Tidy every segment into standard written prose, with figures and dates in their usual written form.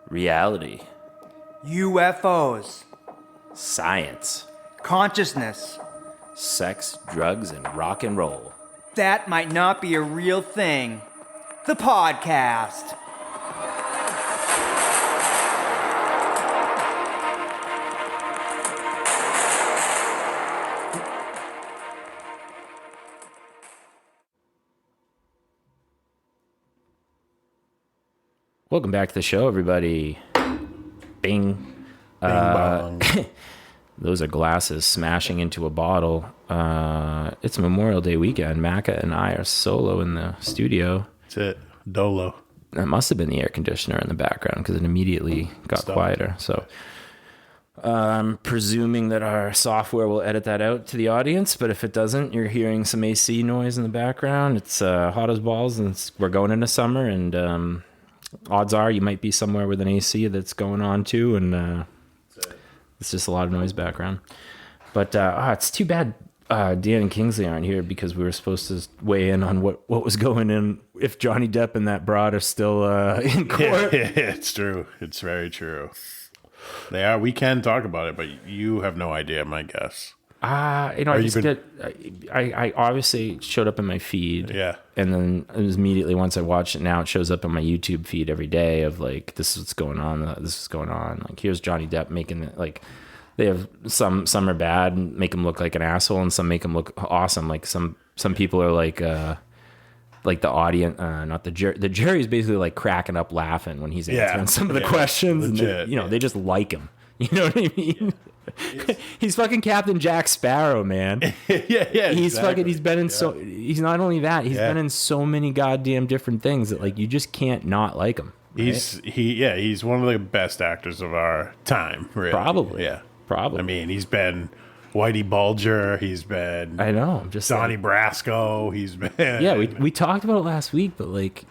Reality. UFOs. Science. Consciousness. Sex, drugs, and rock and roll. That might not be a real thing. The podcast. Welcome back to the show, everybody. Bing. Bing bong. Those are glasses smashing into a bottle. It's Memorial Day weekend. Macka and I are solo in the studio. That's it. Dolo. That must have been the air conditioner in the background because it immediately got quieter. So I'm presuming that our software will edit that out to the audience. But if it doesn't, you're hearing some AC noise in the background. It's hot as balls, and we're going into summer, and odds are you might be somewhere with an AC that's going on too, and it's just a lot of noise background. But it's too bad Dan and Kingsley aren't here because we were supposed to weigh in on what was going in if Johnny Depp and that broad are still in court. Yeah, it's true. It's very true. They are. We can talk about it, but you have no idea, my guess. I obviously showed up in my feed. Yeah. And then it was immediately once I watched it, now it shows up on my YouTube feed every day of like, this is what's going on. This is going on. Like, here's Johnny Depp making it like, they have some are bad and make him look like an asshole, and some make him look awesome. Like some people are like the audience, not the jury. The jury is basically like cracking up laughing when he's answering some of the questions. Legit, and they just like him. You know what I mean? He's fucking Captain Jack Sparrow, man. yeah. He's exactly. fucking. He's been in he's not only that. He's been in so many goddamn different things that like you just can't not like him. Right? He's one of the best actors of our time. Really. Probably. Yeah. Probably. I mean, he's been Whitey Bulger. He's been. I know. I'm just Donnie Brasco. He's been. Yeah, we talked about it last week, but like,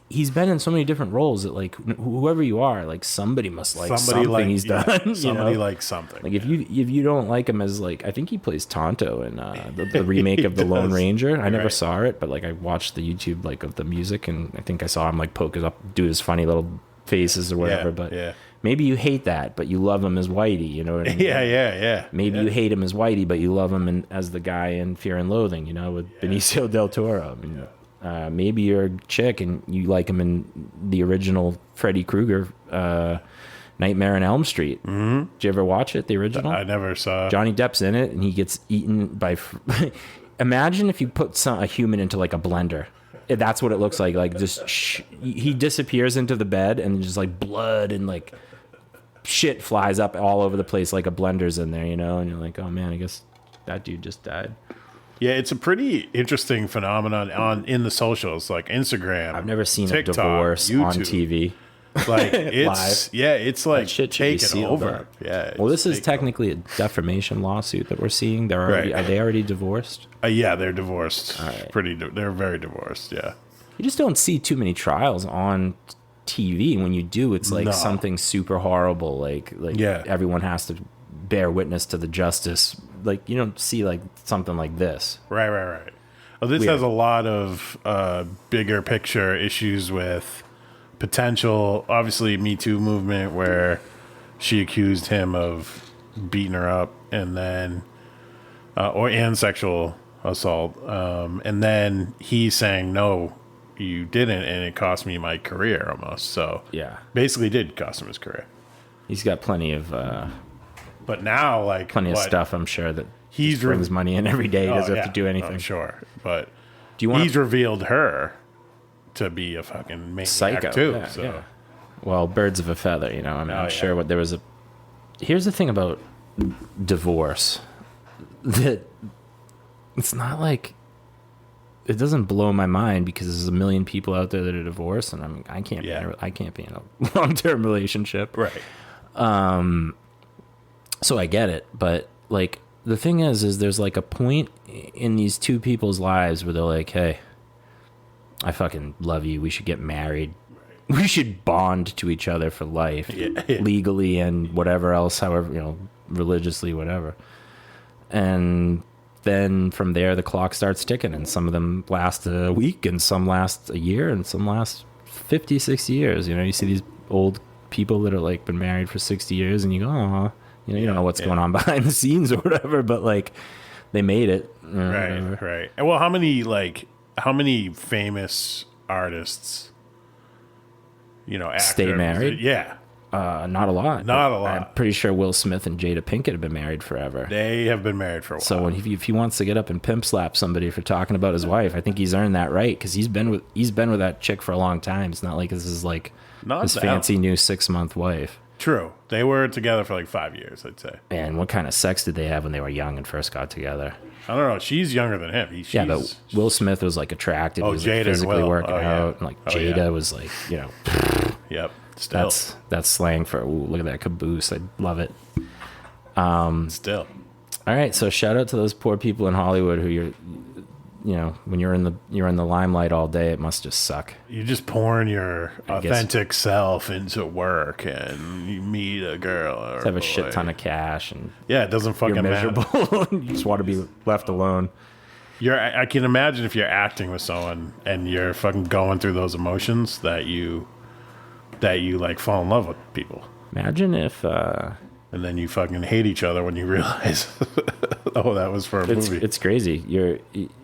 he's been in so many different roles that like whoever you are, like somebody must like something he's done. Somebody likes something. Like if you don't like him as like, I think he plays Tonto in the remake of the Lone Ranger. I never saw it, but like I watched the YouTube like of the music, and I think I saw him like poke up, do his funny little faces or whatever. Maybe you hate that, but you love him as Whitey. You know what I mean? Yeah. Maybe you hate him as Whitey, but you love him as the guy in Fear and Loathing. You know, with Benicio del Toro. I mean, maybe you're a chick and you like him in the original Freddy Krueger, Nightmare on Elm Street. Mm-hmm. Did you ever watch it? The original? I never saw. Johnny Depp's in it, and he gets eaten by. Imagine if you put a human into like a blender. That's what it looks like. Like just he disappears into the bed, and just like blood and like shit flies up all over the place, like a blender's in there, you know. And you're like, oh man, I guess that dude just died. Yeah, it's a pretty interesting phenomenon in the socials, like Instagram. I've never seen TikTok, a divorce YouTube. on TV. Like it's it's like shit should be taken sealed over. up. Yeah. Well, this is technically a defamation lawsuit that we're seeing. Are they already divorced? Yeah, they're divorced. All right. They're very divorced. Yeah. You just don't see too many trials on TV. When you do, it's like something super horrible. Like everyone has to bear witness to the justice. Like you don't see like something like this. Right. Well, this Weird. has a lot of bigger picture issues with potential, obviously, Me Too movement, where she accused him of beating her up, and then and sexual assault, and then he's saying no, you didn't, and it cost me my career almost. So Yeah, basically, did cost him his career. he's got plenty of But now, like of stuff. I'm sure that He's just brings money in every day. He doesn't have to do anything. I'm sure, but Do you want he's revealed her to be a fucking maniac psycho too. Yeah, so. yeah. Well, birds of a feather, you know. I mean, I'm yeah. sure what there was a. Here's the thing about divorce, that it's not like it doesn't blow my mind because there's a million people out there that are divorced, and I can't be in a long-term relationship, Right. So I get it, but like the thing is there's like a point in these two people's lives where they're like, hey, I fucking love you. We should get married. Right. We should bond to each other for life, legally and whatever else, however, you know, religiously, whatever. And then from there, the clock starts ticking, and some of them last a week, and some last a year, and some last 50, 60 years. You know, you see these old people that are like been married for 60 years, and you go, oh, you don't know what's going on behind the scenes or whatever, but like they made it. Right. Well, how many famous artists, actors, stay married? Yeah. Not a lot. I'm pretty sure Will Smith and Jada Pinkett have been married forever. They have been married for a while. So if he wants to get up and pimp slap somebody for talking about his wife, I think he's earned that right, because he's been with that chick for a long time. It's not like this is like his fancy new 6-month wife. True. They were together for like 5 years, I'd say. And what kind of sex did they have when they were young and first got together? I don't know. She's younger than him. But Will Smith was like attractive. He was Jada like, physically working out. And like Jada was like, Yep. Still. That's slang for, ooh, look at that caboose. I love it. Still. All right. So shout out to those poor people in Hollywood who when you're in the limelight all day, it must just suck. You're just pouring your authentic self into work, and you meet a girl or have a shit ton of cash, and it doesn't fucking you're miserable. matter. You just want to be left alone. I can imagine if you're acting with someone and you're fucking going through those emotions that you like fall in love with people. Imagine if and then you fucking hate each other when you realize, oh, that was for a movie. It's crazy.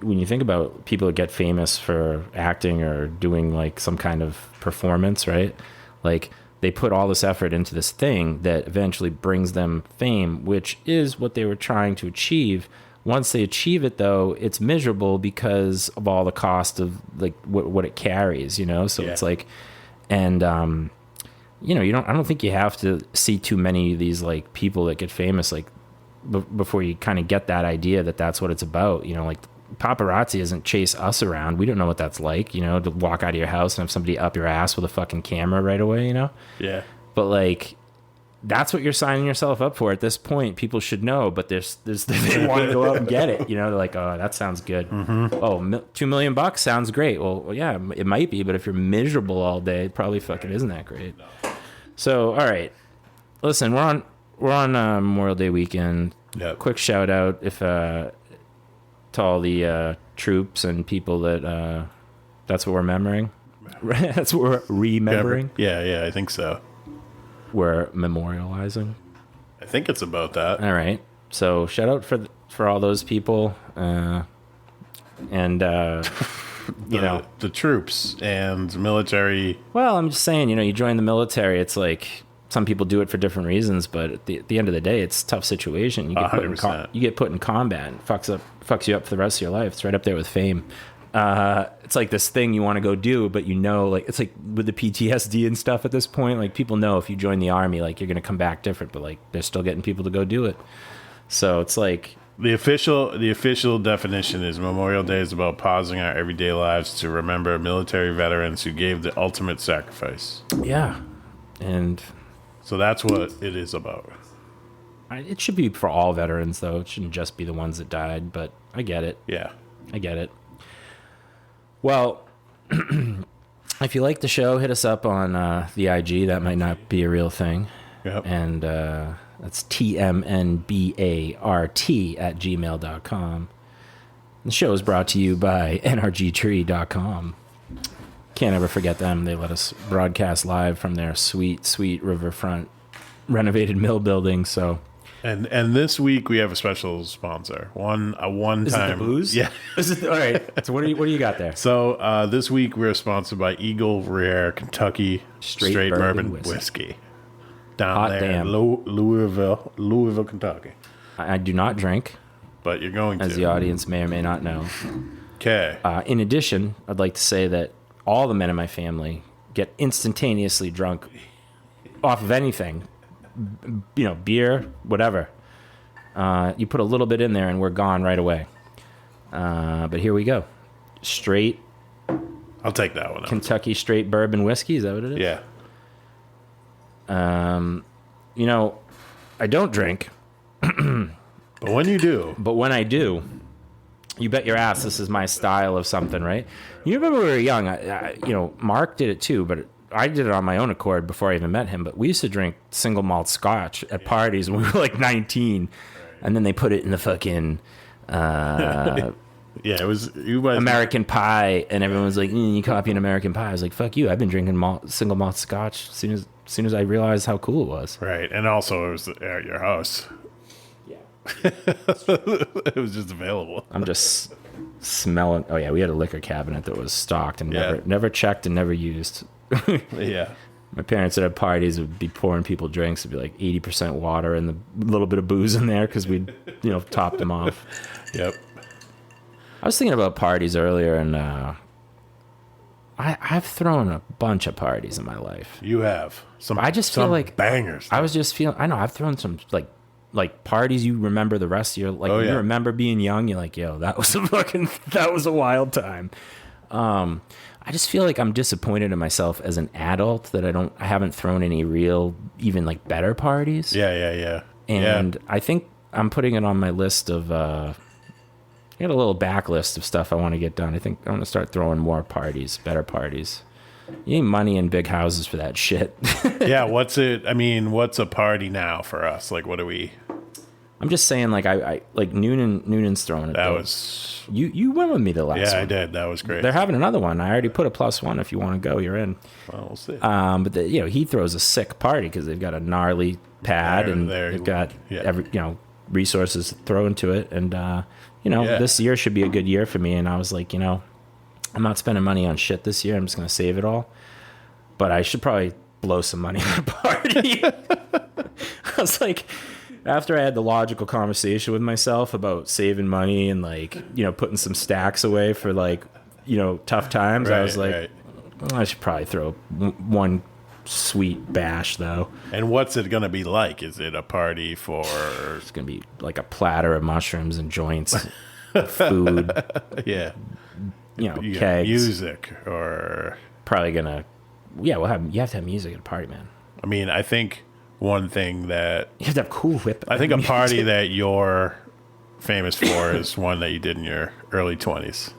When you think about people that get famous for acting or doing like some kind of performance, right? Like they put all this effort into this thing that eventually brings them fame, which is what they were trying to achieve. Once they achieve it, though, it's miserable because of all the cost of like what it carries, So it's like, and I don't think you have to see too many of these like people that get famous like before you kind of get that idea that that's what it's about. Like paparazzi doesn't chase us around. We don't know what that's like, to walk out of your house and have somebody up your ass with a fucking camera right away, Yeah. But like, that's what you're signing yourself up for at this point. People should know, but they want to go out and get it. They're like, oh, that sounds good. Mm-hmm. Oh, $2 million sounds great. Well, yeah, it might be, but if you're miserable all day, it probably fucking isn't that great. So, all right, listen, we're on Memorial Day weekend. Yep. Quick shout out to all the troops and people that that's what we're remembering. That's what we're remembering. Yeah, I think so. We're memorializing. I think it's about that. All right. So shout out for all those people, and the troops and military. Well, I'm just saying, you join the military. It's like some people do it for different reasons, but at the end of the day, it's a tough situation. You get put in combat, and fucks you up for the rest of your life. It's right up there with fame. It's like this thing you want to go do, but like it's like with the PTSD and stuff at this point, like people know if you join the army, like you're going to come back different, but like they're still getting people to go do it. So it's like the official definition is Memorial Day is about pausing our everyday lives to remember military veterans who gave the ultimate sacrifice. Yeah. And so that's what it is about. It should be for all veterans though. It shouldn't just be the ones that died, but I get it. Yeah. I get it. Well, if you like the show, hit us up on the IG. That might not be a real thing. Yep. And that's tmnbart@gmail.com. The show is brought to you by nrgtree.com. Can't ever forget them. They let us broadcast live from their sweet, sweet riverfront renovated mill building. So. And this week we have a special sponsor. One time. Is it the booze? Yeah. Is it all right? So what do you got there? So this week we're sponsored by Eagle Rare Kentucky Straight Bourbon Whiskey. Down Hot there damn. in Louisville, Kentucky. I do not drink, but you're going to. As the audience may or may not know. Okay. In addition, I'd like to say that all the men in my family get instantaneously drunk off of anything. Beer, whatever. You put a little bit in there and we're gone right away. But here we go. Straight. I'll take that one. Kentucky straight bourbon whiskey. Is that what it is? Yeah. I don't drink. But when you do. But when I do, you bet your ass this is my style of something, right? You remember when we were young, Mark did it too, but I did it on my own accord before I even met him. But we used to drink single malt scotch at parties when we were like 19. And then they put it in the fucking Yeah, it was you guys. American Pie, and everyone was like, you copying American Pie. I was like, fuck you. I've been drinking single malt scotch as soon as I realized how cool it was. Right, and also it was at your house. Yeah. It was just available. I'm just smelling. Oh yeah, we had a liquor cabinet that was stocked and Yeah. never checked and never used. Yeah. My parents at parties would be pouring people drinks. It'd be like 80% water and a little bit of booze in there because we'd, topped them off. Yep. I was thinking about parties earlier, and I've thrown a bunch of parties in my life. You have some. I just feel like bangers. I was just feeling. I know I've thrown some like parties you remember the rest of your like. Oh, You yeah. remember being young. You're like, yo, that was a wild time. I just feel like I'm disappointed in myself as an adult that I haven't thrown any real, even like better parties. Yeah. And I think I'm putting it on my list of, I got a little backlist of stuff I want to get done. I think I'm going to start throwing more parties, better parties. You need money in big houses for that shit. Yeah. What's a party now for us? Like, what do we? I'm just saying, like, I like Noonan's throwing it. That though. was. You went with me the last one. Yeah, I did. That was great. They're having another one. I already put a +1. If you want to go, you're in. Well, we'll see. But he throws a sick party because they've got a gnarly pad and they've got every resources to throw into it. And this year should be a good year for me. And I was like, I'm not spending money on shit this year. I'm just gonna save it all. But I should probably blow some money on a party. I was like, after I had the logical conversation with myself about saving money and putting some stacks away for tough times, I was like, I should probably throw one sweet bash though. And what's it going to be like? Is it a party for? It's going to be like a platter of mushrooms and joints, food. Yeah. Kegs. Music or probably gonna. Yeah, you have to have music at a party, man. I mean, I think one thing that you have to have Cool Whip. I think a party that you're famous for is one that you did in your early 20s.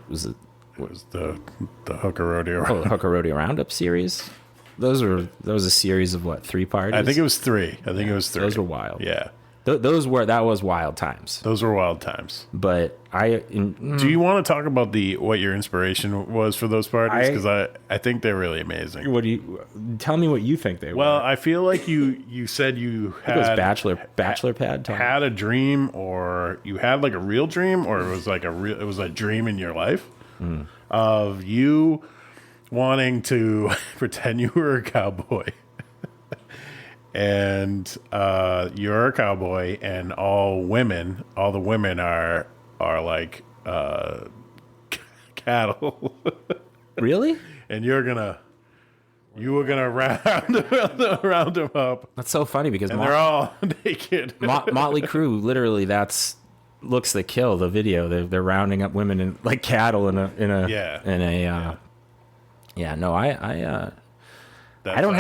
Was it? Was the Hooker Rodeo? Oh, the Hooker Rodeo Roundup series. That was a series of 3 parties? I think it was 3. Those were wild. Yeah. That was wild times. Those were wild times. But do you want to talk about what your inspiration was for those parties? Because I think they're really amazing. What do you tell me? What you think they were? Well, I feel like you said you had it was bachelor pad. Had a dream, or you had like a real dream, or it was like it was a dream in your life of you wanting to pretend you were a cowboy. And you're a cowboy, and all the women are like cattle. Really? And you were gonna round them up. That's so funny because they're all naked. Motley Crue, literally, that's looks the kill. The video, they're rounding up women in, like cattle in a yeah. No, I don't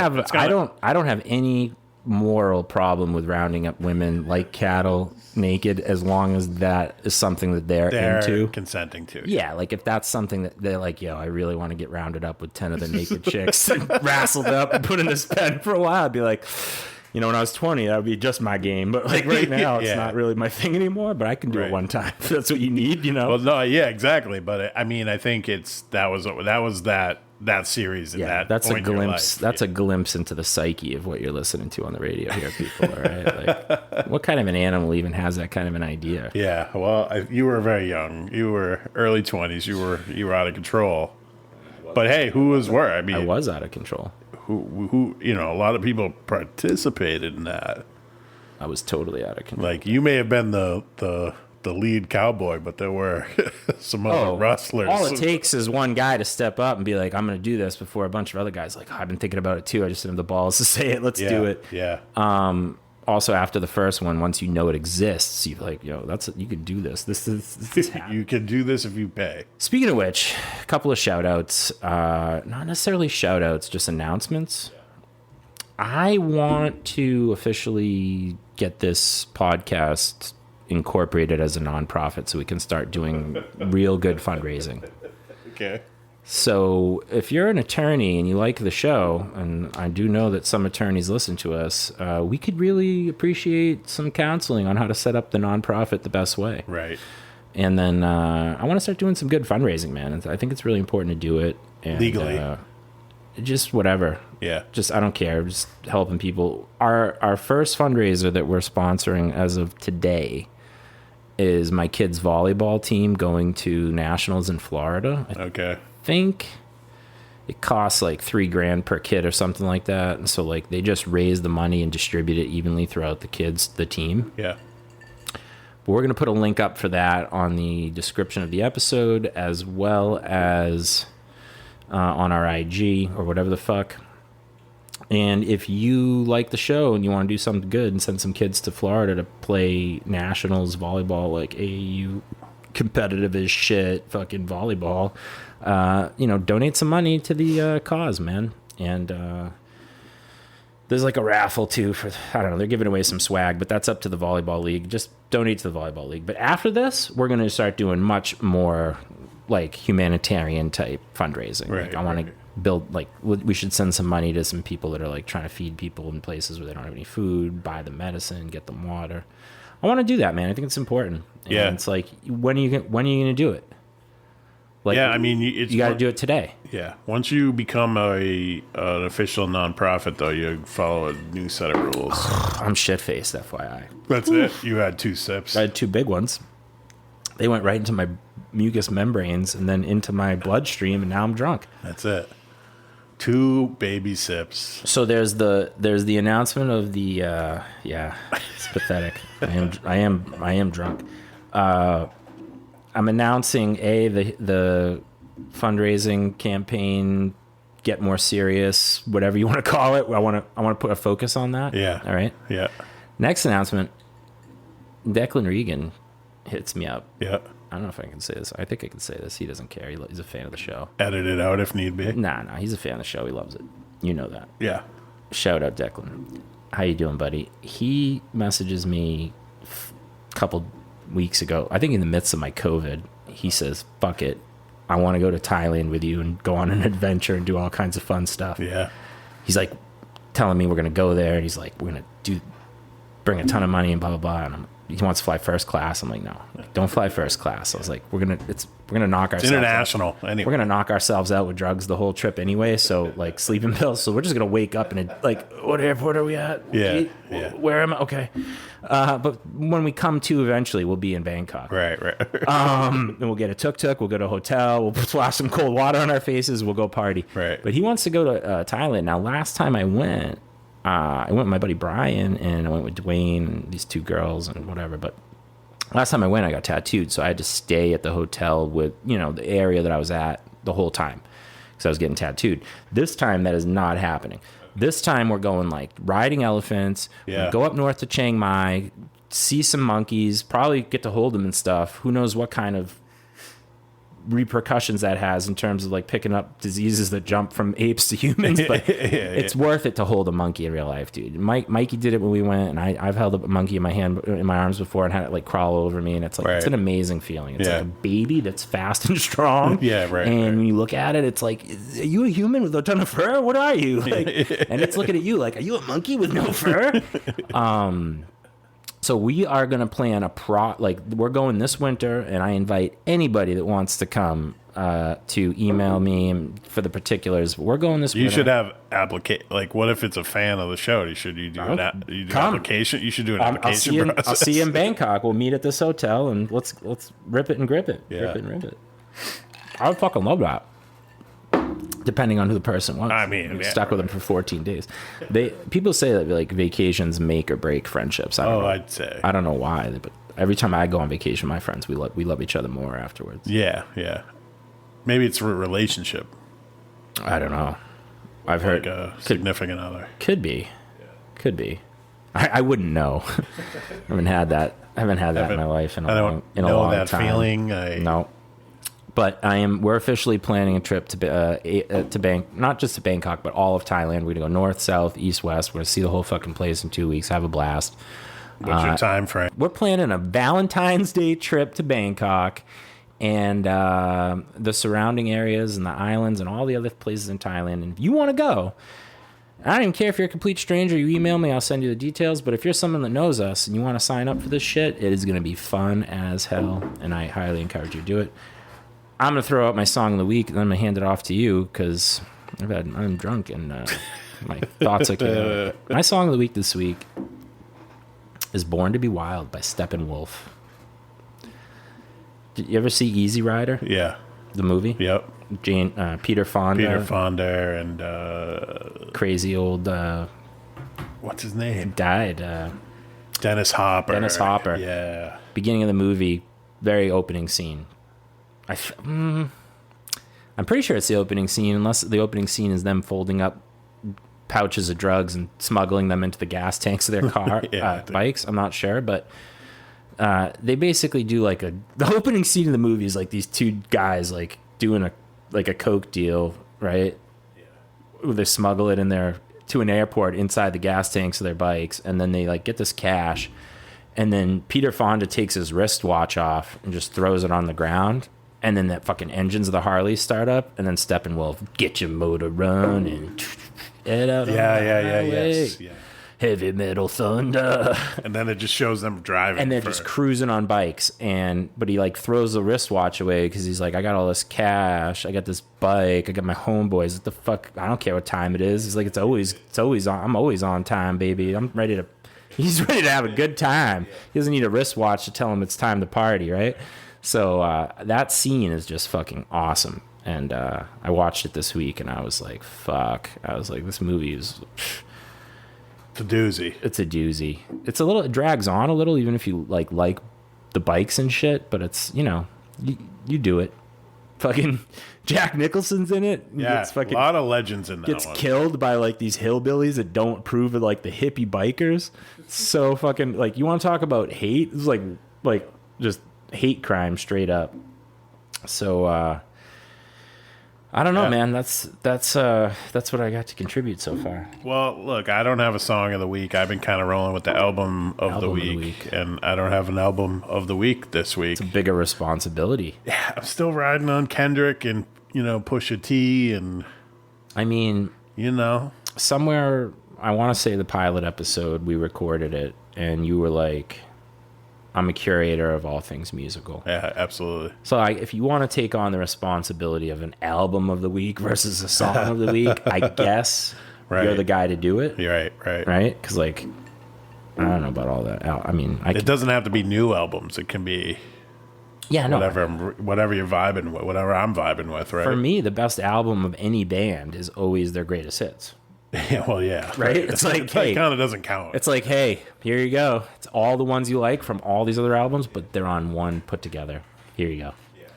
have any moral problem with rounding up women like cattle naked as long as that is something that they're into, consenting to. Yeah, like if that's something that they're like, yo, I really want to get rounded up with 10 of the naked chicks and wrestled up and put in this pen for a while, I'd be like, when I was 20, that would be just my game. But like right now, it's not really my thing anymore. But I can do it one time if that's what you need, Well, no, yeah, exactly. But I mean, I think that was that series. That's a glimpse. That's a glimpse into the psyche of what you're listening to on the radio here, people. All right, like, what kind of an animal even has that kind of an idea? Yeah, well, you were very young. You were early 20s. You were out of control. But hey, who was where? I mean, I was out of control. Who? A lot of people participated in that. I was totally out of control. Like you may have been the lead cowboy, but there were some other rustlers. All it takes is one guy to step up and be like, I'm going to do this, before a bunch of other guys like, I've been thinking about it too. I just didn't have the balls to say it. Let's do it. Yeah. Also, after the first one, once you know it exists, you're like, yo, you could do this. This You can do this if you pay. Speaking of which, a couple of shout outs, not necessarily shout outs, just announcements. I want to officially get this podcast incorporated as a nonprofit so we can start doing real good fundraising. Okay. So if you're an attorney and you like the show, and I do know that some attorneys listen to us, we could really appreciate some counseling on how to set up the nonprofit the best way. Right. And then I want to start doing some good fundraising, man. I think it's really important to do it. And, legally. Just whatever. Yeah. Just, I don't care. Just helping people. Our first fundraiser that we're sponsoring as of today is my kids' volleyball team going to nationals in Florida. I think it costs like $3,000 per kid or something like that. And so like they just raise the money and distribute it evenly throughout the team. Yeah. But we're going to put a link up for that on the description of the episode, as well as on our IG or whatever the fuck. And if you like the show and you want to do something good and send some kids to Florida to play nationals volleyball, like AAU competitive as shit fucking volleyball, donate some money to the cause, man. And there's like a raffle too for, I don't know, they're giving away some swag, but that's up to the volleyball league. Just donate to the volleyball league. But after this, we're going to start doing much more like humanitarian type fundraising. Right, like I want to build, like, we should send some money to some people that are like trying to feed people in places where they don't have any food, buy them medicine, get them water. I want to do that, man. I think it's important. And it's like, when are you going to do it? Like, I mean, you got to do it today. Yeah. Once you become an official nonprofit, though, you follow a new set of rules. I'm shit-faced, FYI. That's it. You had 2 sips. I had 2 big ones. They went right into my mucous membranes and then into my bloodstream, and now I'm drunk. That's it. 2 baby sips. So there's the announcement of the it's pathetic. I am drunk. I'm announcing the fundraising campaign, Get More Serious, whatever you want to call it. I want to put a focus on that. Yeah. All right. Yeah. Next announcement, Declan Regan hits me up. Yeah. I don't know if I can say this. I think I can say this. He doesn't care. He's a fan of the show. Edit it out if need be. Nah, he's a fan of the show. He loves it. You know that. Yeah. Shout out Declan. How you doing, buddy? He messages me a couple weeks ago. I think in the midst of my COVID, he says, "Fuck it, I want to go to Thailand with you and go on an adventure and do all kinds of fun stuff." Yeah. He's like telling me we're gonna go there, and he's like, "We're gonna bring a ton of money and blah blah blah." And he wants to fly first class. I'm like, "No, don't fly first class." I was like, "We're gonna knock ourselves international out. anyway. We're gonna knock ourselves out with drugs the whole trip anyway. So like sleeping pills. So we're just gonna wake up and like, what airport are we at? Yeah. Where am I? Okay. But when we come to eventually, we'll be in Bangkok. Right. And we'll get a tuk-tuk. We'll go to a hotel. We'll splash some cold water on our faces. We'll go party. Right. But he wants to go to Thailand. Now, last time I went with my buddy Brian, and I went with Dwayne and these 2 girls and whatever. But last time I went, I got tattooed, so I had to stay at the hotel with, the area that I was at the whole time because I was getting tattooed. This time, that is not happening. This time, we're going like riding elephants. Yeah. We go up north to Chiang Mai, see some monkeys, probably get to hold them and stuff. Who knows what kind of repercussions that has in terms of like picking up diseases that jump from apes to humans, but it's worth it to hold a monkey in real life, dude. Mikey did it when we went, and I've held a monkey in my arms before and had it like crawl over me, and it's like it's an amazing feeling. It's like a baby that's fast and strong. Yeah, right. And when you look at it, it's like, are you a human with a ton of fur? What are you? Like, and it's looking at you like, are you a monkey with no fur? So we are going to plan we're going this winter, and I invite anybody that wants to come to email me for the particulars. We're going this winter. You should have what if it's a fan of the show? Should you do an application? You should do an application process. I'll see you in Bangkok. We'll meet at this hotel, and let's rip it and grip it. Yeah. Rip it and rip it. I would fucking love that. Depending on who the person wants. I mean, you're stuck with them for 14 days. People say that like vacations make or break friendships. I don't know. I'd say. I don't know why, but every time I go on vacation, my friends, we love each other more afterwards. Yeah. Maybe it's a relationship. I don't know. I've heard a significant other. Could be. I wouldn't know. I haven't had that in my life in a long time. I don't know that feeling. No. But we're officially planning a trip to not just to Bangkok, but all of Thailand. We're going to go north, south, east, west. We're going to see the whole fucking place in 2 weeks, have a blast. What's your time frame? We're planning a Valentine's Day trip to Bangkok and the surrounding areas and the islands and all the other places in Thailand. And if you want to go, I don't even care if you're a complete stranger. You email me, I'll send you the details. But if you're someone that knows us and you want to sign up for this shit, it is going to be fun as hell. And I highly encourage you to do it. I'm going to throw out my song of the week, and then I'm going to hand it off to you because I'm drunk and my thoughts are my song of the week this week is Born to Be Wild by Steppenwolf. Did you ever see Easy Rider? Yeah. The movie? Yep. Peter Fonda. Peter Fonda and crazy old what's his name? Died. Dennis Hopper. Dennis Hopper. Yeah. Beginning of the movie, very opening scene. I'm pretty sure it's the opening scene, unless the opening scene is them folding up pouches of drugs and smuggling them into the gas tanks of their car, bikes. I'm not sure, but they basically do like the opening scene of the movie is like these two guys like doing a coke deal, right? Yeah. They smuggle it in there to an airport inside the gas tanks of their bikes, and then they like get this cash, and then Peter Fonda takes his wristwatch off and just throws it on the ground. And then that fucking engines of the Harley start up, and then Steppenwolf, get your motor running, head out on the highway. Yes, yeah. Heavy metal thunder. And then it just shows them driving. And they're just cruising on bikes, but he like throws the wristwatch away because he's like, I got all this cash, I got this bike, I got my homeboys. What the fuck? I don't care what time it is. He's like, it's always on. I'm always on time, baby. He's ready to have a good time. He doesn't need a wristwatch to tell him it's time to party, right? So that scene is just fucking awesome. And I watched it this week, and I was like, fuck. I was like, this movie is... It's a doozy. It's a doozy. It drags on a little, even if you like the bikes and shit, but it's, you do it. Fucking Jack Nicholson's in it. Yeah, a lot of legends in that gets one. Killed by like these hillbillies that don't approve of like the hippie bikers. So fucking, like, you want to talk about hate? It's like just... hate crime straight up. So I don't know, man. That's what I got to contribute so far. Well, look, I don't have a song of the week. I've been kind of rolling with the album of the week, and I don't have an album of the week this week. It's a bigger responsibility. Yeah, I'm still riding on Kendrick and Pusha T, and I mean, somewhere I want to say the pilot episode we recorded it, and you were like, I'm a curator of all things musical. Yeah, absolutely. So if you want to take on the responsibility of an album of the week versus a song of the week, I guess you're the guy to do it. You're right. Right? Because, like, I don't know about all that. I mean, it doesn't have to be new albums. It can be whatever you're vibing with, whatever I'm vibing with, right? For me, the best album of any band is always their greatest hits. Yeah, well, yeah. Right? It's like, hey. It kind of doesn't count. It's like, hey, here you go. It's all the ones you like from all these other albums, but they're on one put together. Here you go. Yeah.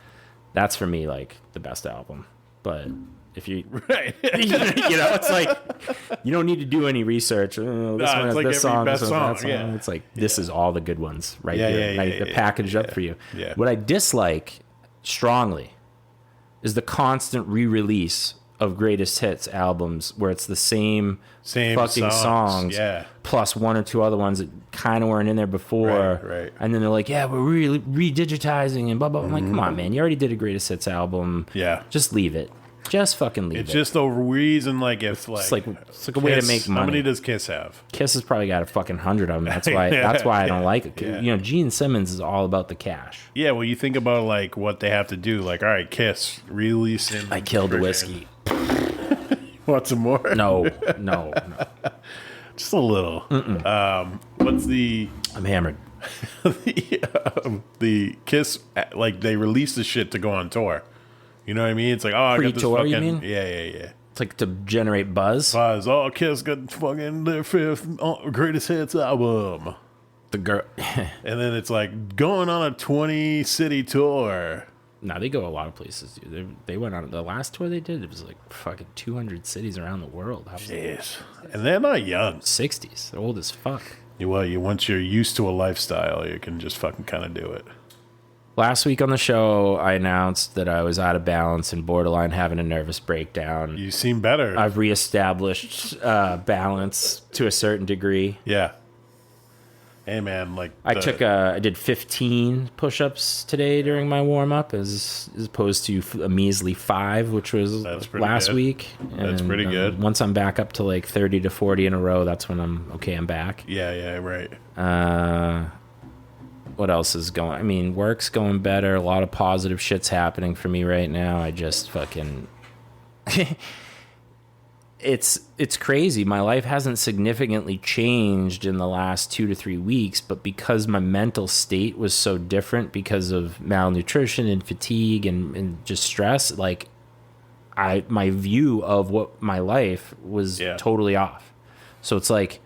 That's for me, like, the best album. But if you... Right. It's like, you don't need to do any research. This one has like this song, best this one has that song. Yeah. It's like, this is all the good ones right here. They're packaged up for you. Yeah. What I dislike strongly is the constant re-release of greatest hits albums where it's the same fucking songs plus one or two other ones that kind of weren't in there before, right. And then they're like, yeah, we're really redigitizing and blah blah. I'm like, come on, man, you already did a greatest hits album. Yeah, just leave it. Just fucking leave it. It's just a reason, like, if it's like a way to make money. How many does Kiss have? Kiss has probably got a fucking 100 of them. That's why. That's why I don't like it. Yeah. Gene Simmons is all about the cash. Yeah, well, you think about like what they have to do. Like, all right, Kiss releasing. I killed the whiskey. Want some more? No. Just a little. What's the? I'm hammered. the Kiss, like, they release the shit to go on tour. You know what I mean? It's like, oh, I got this Pre-tour, fucking... you mean? Yeah. It's like to generate buzz. Oh, Kiss got fucking their fifth greatest hits album. The girl... And then it's like going on a 20-city tour. No, they go a lot of places, dude. They went on... The last tour they did, it was like fucking 200 cities around the world. Jeez. And they're not young. 60s. They're old as fuck. Once you're used to a lifestyle, you can just fucking kind of do it. Last week on the show, I announced that I was out of balance and borderline having a nervous breakdown. You seem better. I've reestablished balance to a certain degree. Yeah. Hey man, like I did 15 push-ups today during my warm-up as opposed to a measly 5, which was last week. That's pretty good. Once I'm back up to like 30 to 40 in a row, that's when I'm back. Yeah, right. What else is going? I mean, work's going better. A lot of positive shit's happening for me right now. I just fucking It's crazy. My life hasn't significantly changed in the last 2 to 3 weeks, but because my mental state was so different because of malnutrition and fatigue and just stress, like my view of what my life was totally off. So it's like,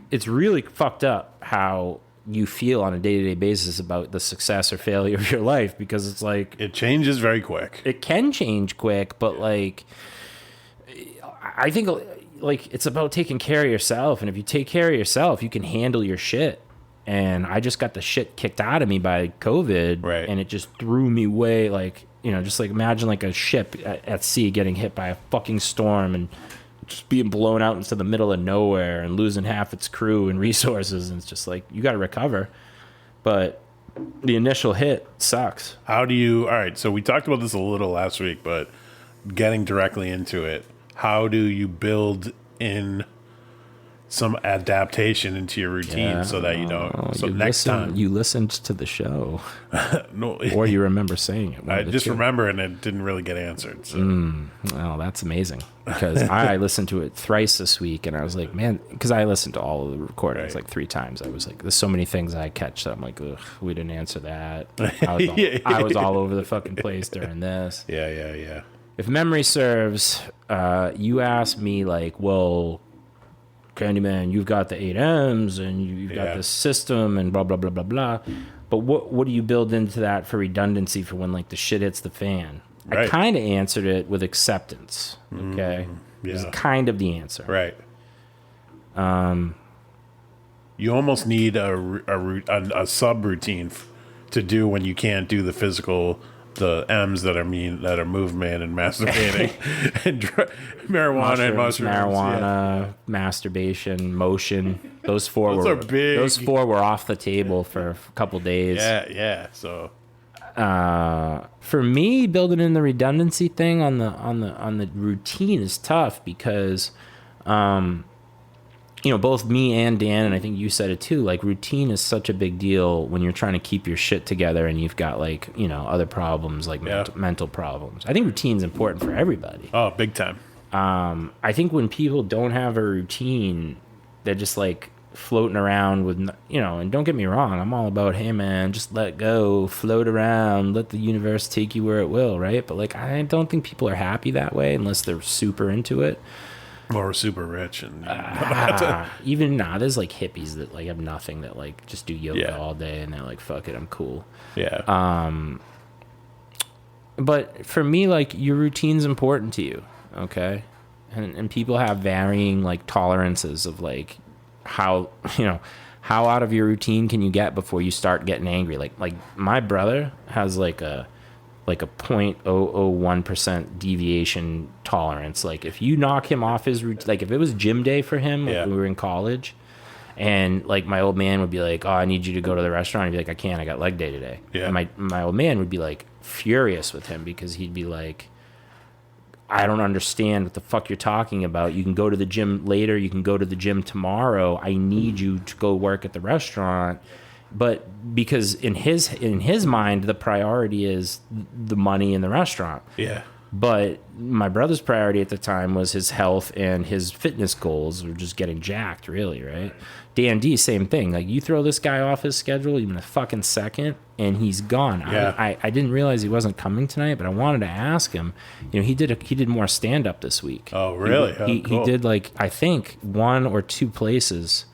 it's really fucked up how you feel on a day-to-day basis about the success or failure of your life, because it's like, it changes very quick. It can change quick, but like, I think like it's about taking care of yourself, and if you take care of yourself, you can handle your shit. And I just got the shit kicked out of me by COVID, right? And it just threw me way, like, you know, just like imagine like a ship at sea getting hit by a fucking storm and just being blown out into the middle of nowhere and losing half its crew and resources, and it's just like, you got to recover, but the initial hit sucks. All right, so we talked about this a little last week, but getting directly into it, how do you build in some adaptation into your routine so that you don't? So next time you listened to the show, no, or you remember saying it. I just remember, and it didn't really get answered. So. Oh, that's amazing, because I listened to it thrice this week, and I was like, man, because I listened to all of the recordings like 3 times. I was like, there's so many things I catch that I'm like, ugh, we didn't answer that. I was all over the fucking place during this. Yeah. If memory serves, you asked me like, well, Candyman, you've got the 8 M's and you've got this system and blah, blah, blah, blah, blah. But what do you build into that for redundancy for when like the shit hits the fan? Right. I kind of answered it with acceptance. Okay. It's kind of the answer. Right. You almost need a subroutine to do when you can't do the physical, the M's that are movement and masturbating and marijuana and mushrooms. Marijuana, masturbation, motion. Those 4 are big. Those 4 were off the table for a couple days. Yeah. So for me, building in the redundancy thing on the routine is tough, because you know, both me and Dan, and I think you said it too, like routine is such a big deal when you're trying to keep your shit together and you've got like, you know, other problems like mental problems. I think routine's important for everybody. Oh, big time. I think when people don't have a routine, they're just like floating around with, you know, and don't get me wrong, I'm all about, hey man, just let go, float around, let the universe take you where it will, right? But like, I don't think people are happy that way unless they're super into it. Or super rich. And even there's like hippies that like have nothing, that like just do yoga all day and they're like, fuck it, I'm cool. Yeah. But for me, like, your routine's important to you, okay? And people have varying like tolerances of like how, you know, how out of your routine can you get before you start getting angry. Like my brother has like a 0.001% deviation tolerance. Like if you knock him off his routine, like if it was gym day for him, like when we were in college, and like my old man would be like, oh, I need you to go to the restaurant. He'd be like, I can't, I got leg day today. Yeah. And my old man would be like furious with him, because he'd be like, I don't understand what the fuck you're talking about. You can go to the gym later. You can go to the gym tomorrow. I need you to go work at the restaurant. But because in his mind, the priority is the money in the restaurant. Yeah. But my brother's priority at the time was his health and his fitness goals, were just getting jacked, really, right? Dan D, same thing. Like, you throw this guy off his schedule even a fucking second, and he's gone. Yeah. I didn't realize he wasn't coming tonight, but I wanted to ask him. You know, he did more stand up this week. Oh, really? He did like, I think 1 or 2 places.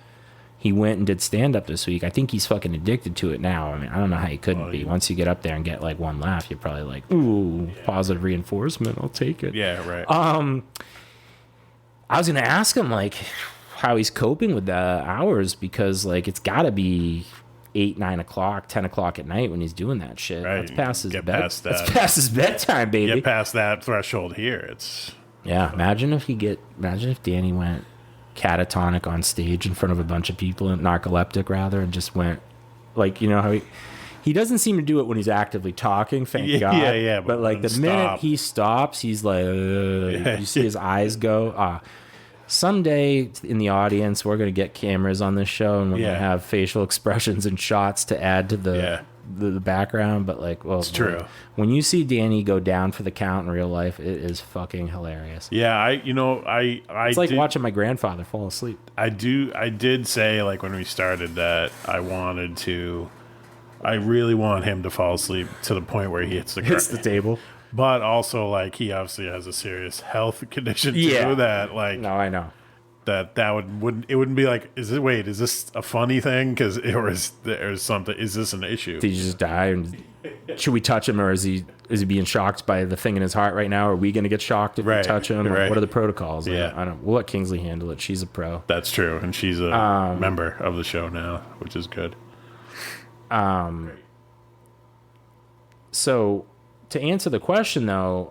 He went and did stand-up this week. I think he's fucking addicted to it now. I mean, I don't know how he couldn't be. Once you get up there and get like 1 laugh, you're probably like, ooh, positive reinforcement. I'll take it. Yeah, right. I was going to ask him like how he's coping with the hours, because like it's got to be 8, 9 o'clock, 10 o'clock at night when he's doing that shit. Right. That's past his That's past his bedtime, baby. Get past that threshold here. It's imagine if Danny went catatonic on stage in front of a bunch of people, narcoleptic rather, and just went like, you know how he doesn't seem to do it when he's actively talking, thank God. Yeah. But like the minute he stops, he's like, you see his eyes go. Someday in the audience, we're going to get cameras on this show, and we're going to have facial expressions and shots to add to the background. But like, well, it's true. When you see Danny go down for the count in real life, it is fucking hilarious. Yeah, it's like watching my grandfather fall asleep. I did say, like, when we started that I really want him to fall asleep to the point where he hits the table. But also, like, he obviously has a serious health condition too. Yeah. That, like, no, I know that wouldn't be like, is this a funny thing? Or is there something? Is this an issue? Did he just die? And should we touch him, or is he being shocked by the thing in his heart right now? Are we going to get shocked if we touch him? Right. What are the protocols? Yeah, we'll let Kingsley handle it. She's a pro. That's true, and she's a member of the show now, which is good. So to answer the question, though,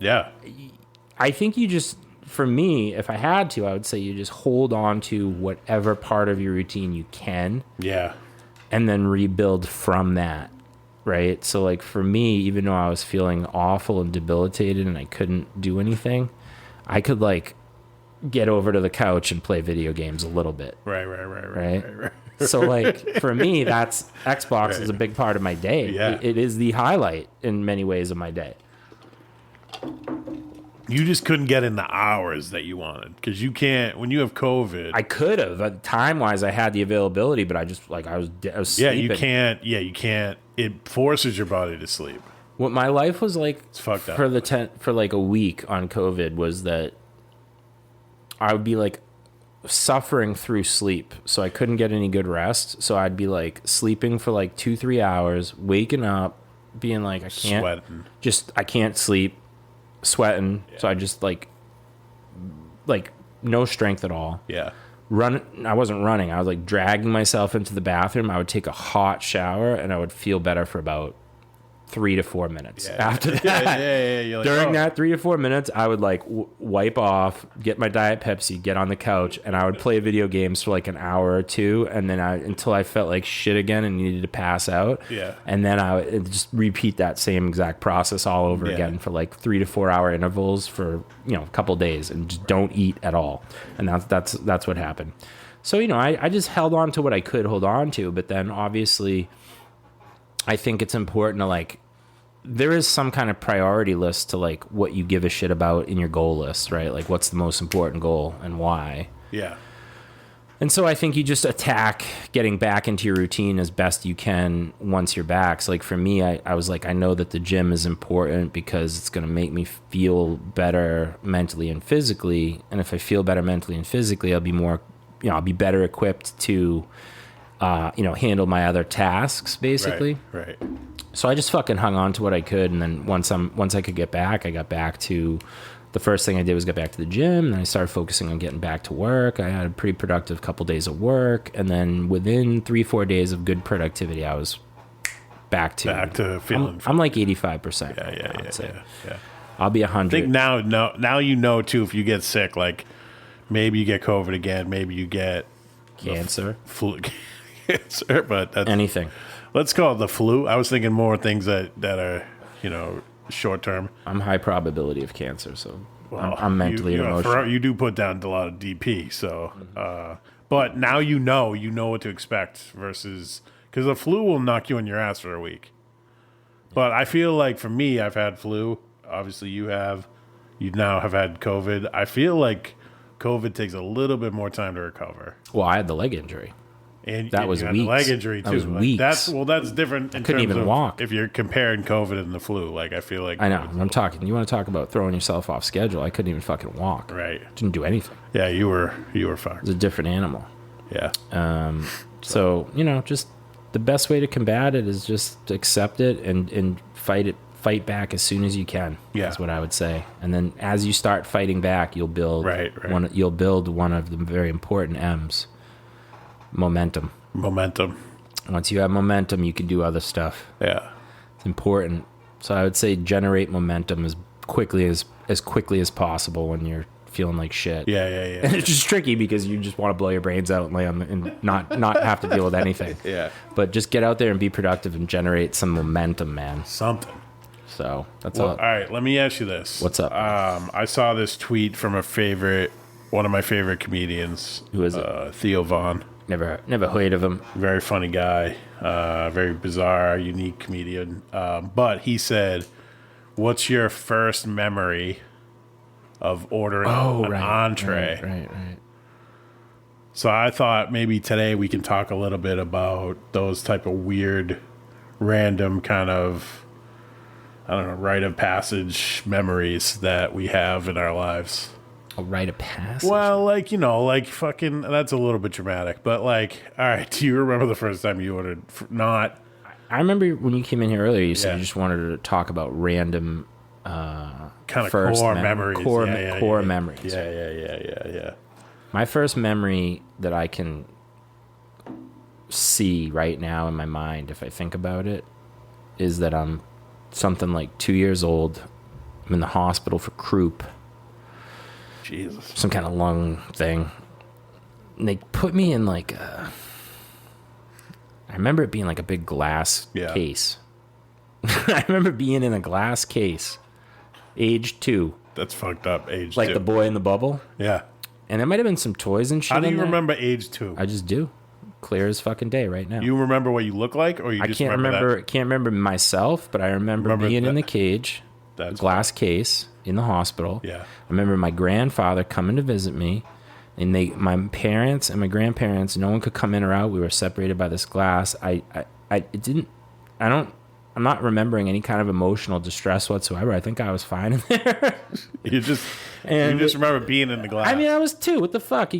I think you just, for me, if I had to, I would say you just hold on to whatever part of your routine you can. Yeah. And then rebuild from that, right? So, like, for me, even though I was feeling awful and debilitated and I couldn't do anything, I could, like, get over to the couch and play video games a little bit. Right. So, like, for me, that's Xbox is a big part of my day. Yeah. It is the highlight in many ways of my day. You just couldn't get in the hours that you wanted because you can't when you have COVID. I could have. Time wise, I had the availability, but I just I was sleeping. You can't. It forces your body to sleep. What my life was like it's fucked up. for like a week on COVID was that I would be like suffering through sleep, so I couldn't get any good rest. So I'd be like sleeping for like 2-3 hours, waking up, being like, I can't sleep, sweating. So I just like no strength at all. Yeah. I wasn't running. I was like dragging myself into the bathroom. I would take a hot shower and I would feel better for about 3 to 4 minutes. After that. You're like, during that 3 to 4 minutes, I would like wipe off, get my Diet Pepsi, get on the couch, and I would play video games for like an hour or two, and then until I felt like shit again and needed to pass out. Yeah. And then I would just repeat that same exact process all over again for like 3 to 4 hour intervals for a couple days, and just don't eat at all. And that's what happened. So I just held on to what I could hold on to, but then obviously I think it's important to like, there is some kind of priority list to like what you give a shit about in your goal list, right? Like what's the most important goal and why? Yeah. And so I think you just attack getting back into your routine as best you can once you're back. So like for me, I was like, I know that the gym is important because it's going to make me feel better mentally and physically. And if I feel better mentally and physically, I'll be more, I'll be better equipped to, handle my other tasks basically. Right. So I just fucking hung on to what I could, and then once I could get back, I got back to the first thing I did was get back to the gym, and I started focusing on getting back to work. I had a pretty productive couple days of work, and then within 3-4 days of good productivity, I was back to feeling. I'm like 85%. Yeah. I'll be 100. I think now too. If you get sick, like maybe you get COVID again, maybe you get cancer, flu, cancer, but that's anything. Let's call it the flu. I was thinking more things that are, short term. I'm high probability of cancer, so I'm mentally and emotionally. You do put down a lot of DP, so. But now you know what to expect versus because the flu will knock you on your ass for a week. But I feel like for me, I've had flu. Obviously, you now have had COVID. I feel like COVID takes a little bit more time to recover. Well, I had the leg injury. And that was weeks. Leg injury too. That was weeks. That's different. I couldn't even walk. If you're comparing COVID and the flu, like I feel like I know. I'm talking. You want to talk about throwing yourself off schedule? I couldn't even fucking walk. Right. Didn't do anything. Yeah, you were fucked. It was a different animal. Yeah. So just the best way to combat it is just to accept it and fight back as soon as you can. Yeah. That's what I would say. And then as you start fighting back, you'll build you'll build one of the very important M's. Momentum. Once you have momentum, you can do other stuff. Yeah. It's important. So I would say generate momentum as quickly as possible when you're feeling like shit. Yeah. And it's just tricky because you just want to blow your brains out and lay on and not have to deal with anything. Yeah. But just get out there and be productive and generate some momentum, man. Something. So that's All right, let me ask you this. What's up? I saw this tweet from one of my favorite comedians. Who is it? Theo Vaughn. Never heard of him. Very funny guy. Very bizarre, unique comedian. But he said, "What's your first memory of ordering an entree?" Right. So I thought maybe today we can talk a little bit about those type of weird, random kind of, I don't know, rite of passage memories that we have in our lives. A rite of passage? Well, like, you know, like fucking, that's a little bit dramatic, but like, all right, do you remember the first time you ordered? Not. I remember when you came in here earlier, you said you just wanted to talk about random kind of core memories. Core memories. Yeah. My first memory that I can see right now in my mind, if I think about it, is that I'm something like 2 years old. I'm in the hospital for croup. Jesus. Some kind of lung thing. And they put me in like I remember it being like a big glass case. I remember being in a glass case. Age 2. That's fucked up. Age 2. Like the boy in the bubble. Yeah. And there might have been some toys and shit. How do you in there. remember age 2? I just do. Clear as fucking day right now. You remember what you look like, or you just remember that? Can't remember myself, but I remember being in the cage, glass case in the hospital. Yeah. I remember my grandfather coming to visit me, and my parents and my grandparents, no one could come in or out. We were separated by this glass. I'm not remembering any kind of emotional distress whatsoever. I think I was fine in there. You just remember being in the glass. I mean, I was 2. What the fuck?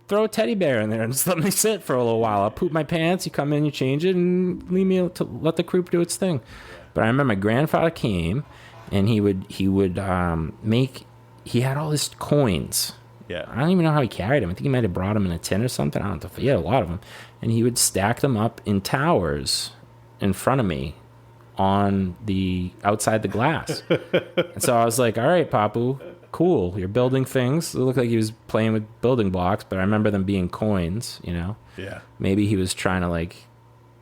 Throw a teddy bear in there and just let me sit for a little while. I'll poop my pants. You come in, you change it, and leave me to let the croup do its thing. But I remember my grandfather came, and he had all his coins. Yeah. I don't even know how he carried them. I think he might have brought them in a tin or something. I don't know. He had a lot of them. And he would stack them up in towers in front of me outside the glass. And so I was like, all right, Papu, cool. You're building things. It looked like he was playing with building blocks, but I remember them being coins, you know? Yeah. Maybe he was trying to like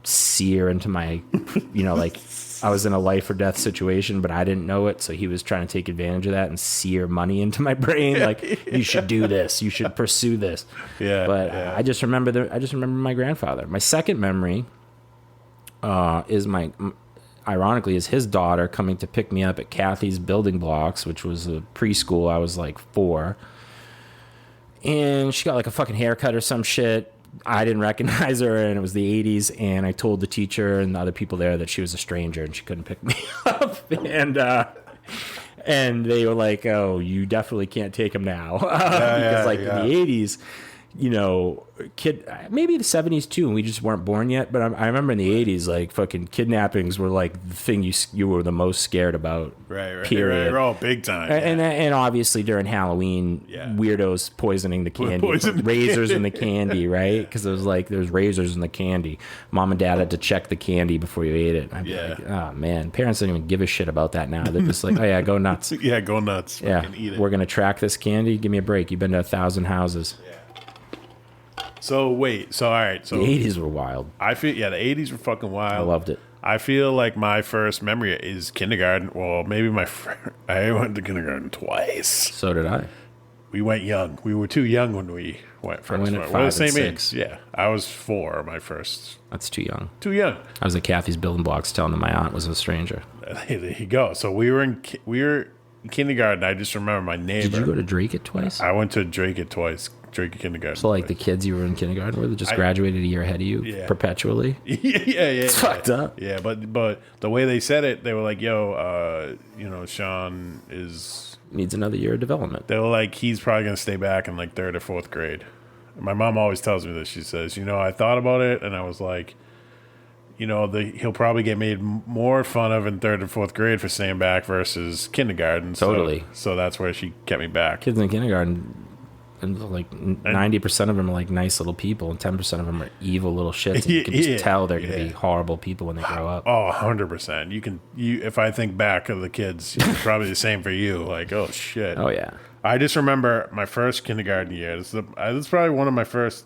sear into my, like I was in a life or death situation, but I didn't know it. So he was trying to take advantage of that and sear money into my brain. Like, you should do this. You should pursue this. Yeah. But I just remember my grandfather. My second memory ironically, is his daughter coming to pick me up at Kathy's Building Blocks, which was a preschool. I was like 4. And she got like a fucking haircut or some shit. I didn't recognize her, and it was the 80s. And I told the teacher and the other people there that she was a stranger and she couldn't pick me up. And they were like, oh, you definitely can't take him now. Because in the 80s, maybe the 70s too, and we just weren't born yet. But I remember in the 80s, like fucking kidnappings were like the thing you were the most scared about. Right. Period. Right. Oh, big time. And obviously during Halloween, weirdos poisoning the candy, razors in the candy, right? Because there's razors in the candy. Mom and Dad had to check the candy before you ate it. I'd be like, oh man, parents don't even give a shit about that now. They're just like, oh yeah, go nuts. Yeah, go nuts. Yeah, eat it. We're gonna track this candy. Give me a break. You've been to 1,000 houses. Yeah. So wait, all right. So the 80s were wild. I feel the 80s were fucking wild. I loved it. I feel like my first memory is kindergarten. Well, maybe I went to kindergarten twice. So did I. We went young. We were too young when we went first. I went at 5 we're the same and 6. age. Yeah, I was 4. My first. That's too young. Too young. I was at Kathy's Building Blocks telling them my aunt was a stranger. There you go. So we were in kindergarten. I just remember my neighbor. Did you go to Drake it twice? I went to Drake it twice. Drake kindergarten. So like the kids you were in kindergarten with just graduated a year ahead of you perpetually? Yeah. It's fucked up. Yeah, but the way they said it, they were like, yo, Sean needs another year of development. They were like, he's probably going to stay back in like 3rd or 4th grade. My mom always tells me this. She says, I thought about it, and I was like, he'll probably get made more fun of in 3rd and 4th grade for staying back versus kindergarten. Totally. So that's where she kept me back. Kids in kindergarten, and like 90% of them are like nice little people, and 10% of them are evil little shits. And you can just tell they're going to be horrible people when they grow up. Oh, 100%. If I think back of the kids, it's probably the same for you. Like, oh shit. Oh yeah. I just remember my first kindergarten year. This is probably one of my first.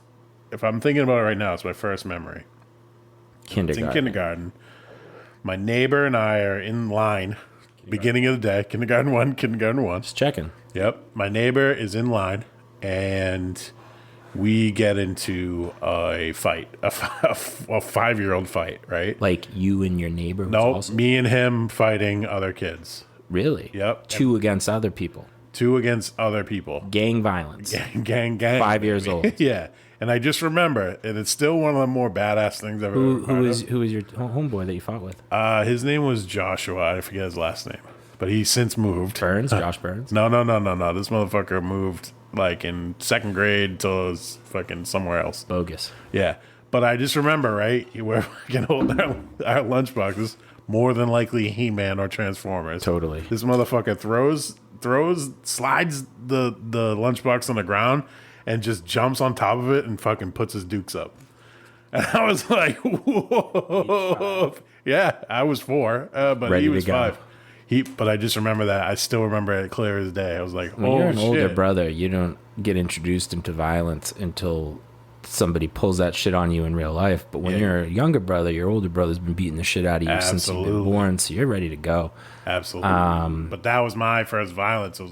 If I'm thinking about it right now, it's my first memory. Kindergarten. It's in kindergarten. My neighbor and I are in line. Beginning of the day, kindergarten 1. Just checking. Yep. My neighbor is in line, and we get into a fight, a 5-year-old fight, right? Like you and your neighbor? No, Also? me and him fighting other kids. Really? Yep. 2 against other people. 2 against other people. Gang violence. Gang. 5 years old. Yeah. And I just remember, and it's still one of the more badass things I've ever Who is your homeboy that you fought with? His name was Joshua. I forget his last name. But he's since moved. Burns? Josh Burns? No. This motherfucker moved like in 2nd grade till it was fucking somewhere else. Bogus. Yeah. But I just remember, right? We're fucking holding our lunchboxes. More than likely He-Man or Transformers. Totally. This motherfucker slides the lunchbox on the ground and just jumps on top of it and fucking puts his dukes up. And I was like, whoa. Yeah, I was 4, but Ready he was to go. 5. But I just remember that. I still remember it clear as day. I was like, When oh, you're an shit. older brother, you don't get introduced into violence until somebody pulls that shit on you in real life. But when you're a younger brother, your older brother's been beating the shit out of you since you've been born, so you're ready to go. Absolutely. But that was my first violence. And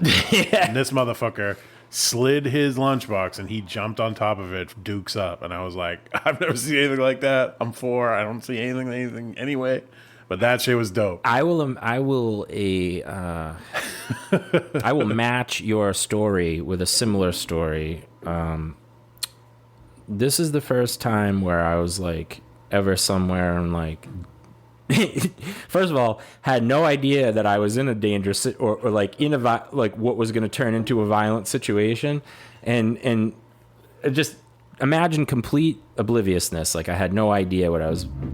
this motherfucker slid his lunchbox and he jumped on top of it, dukes up. And I was like, I've never seen anything like that. I'm 4. I don't see anything anyway. But that shit was dope. I will match your story with a similar story. This is the first time where I was like ever somewhere and like, first of all, had no idea that I was in a dangerous or like in a like what was going to turn into a violent situation, and just imagine complete obliviousness. Like I had no idea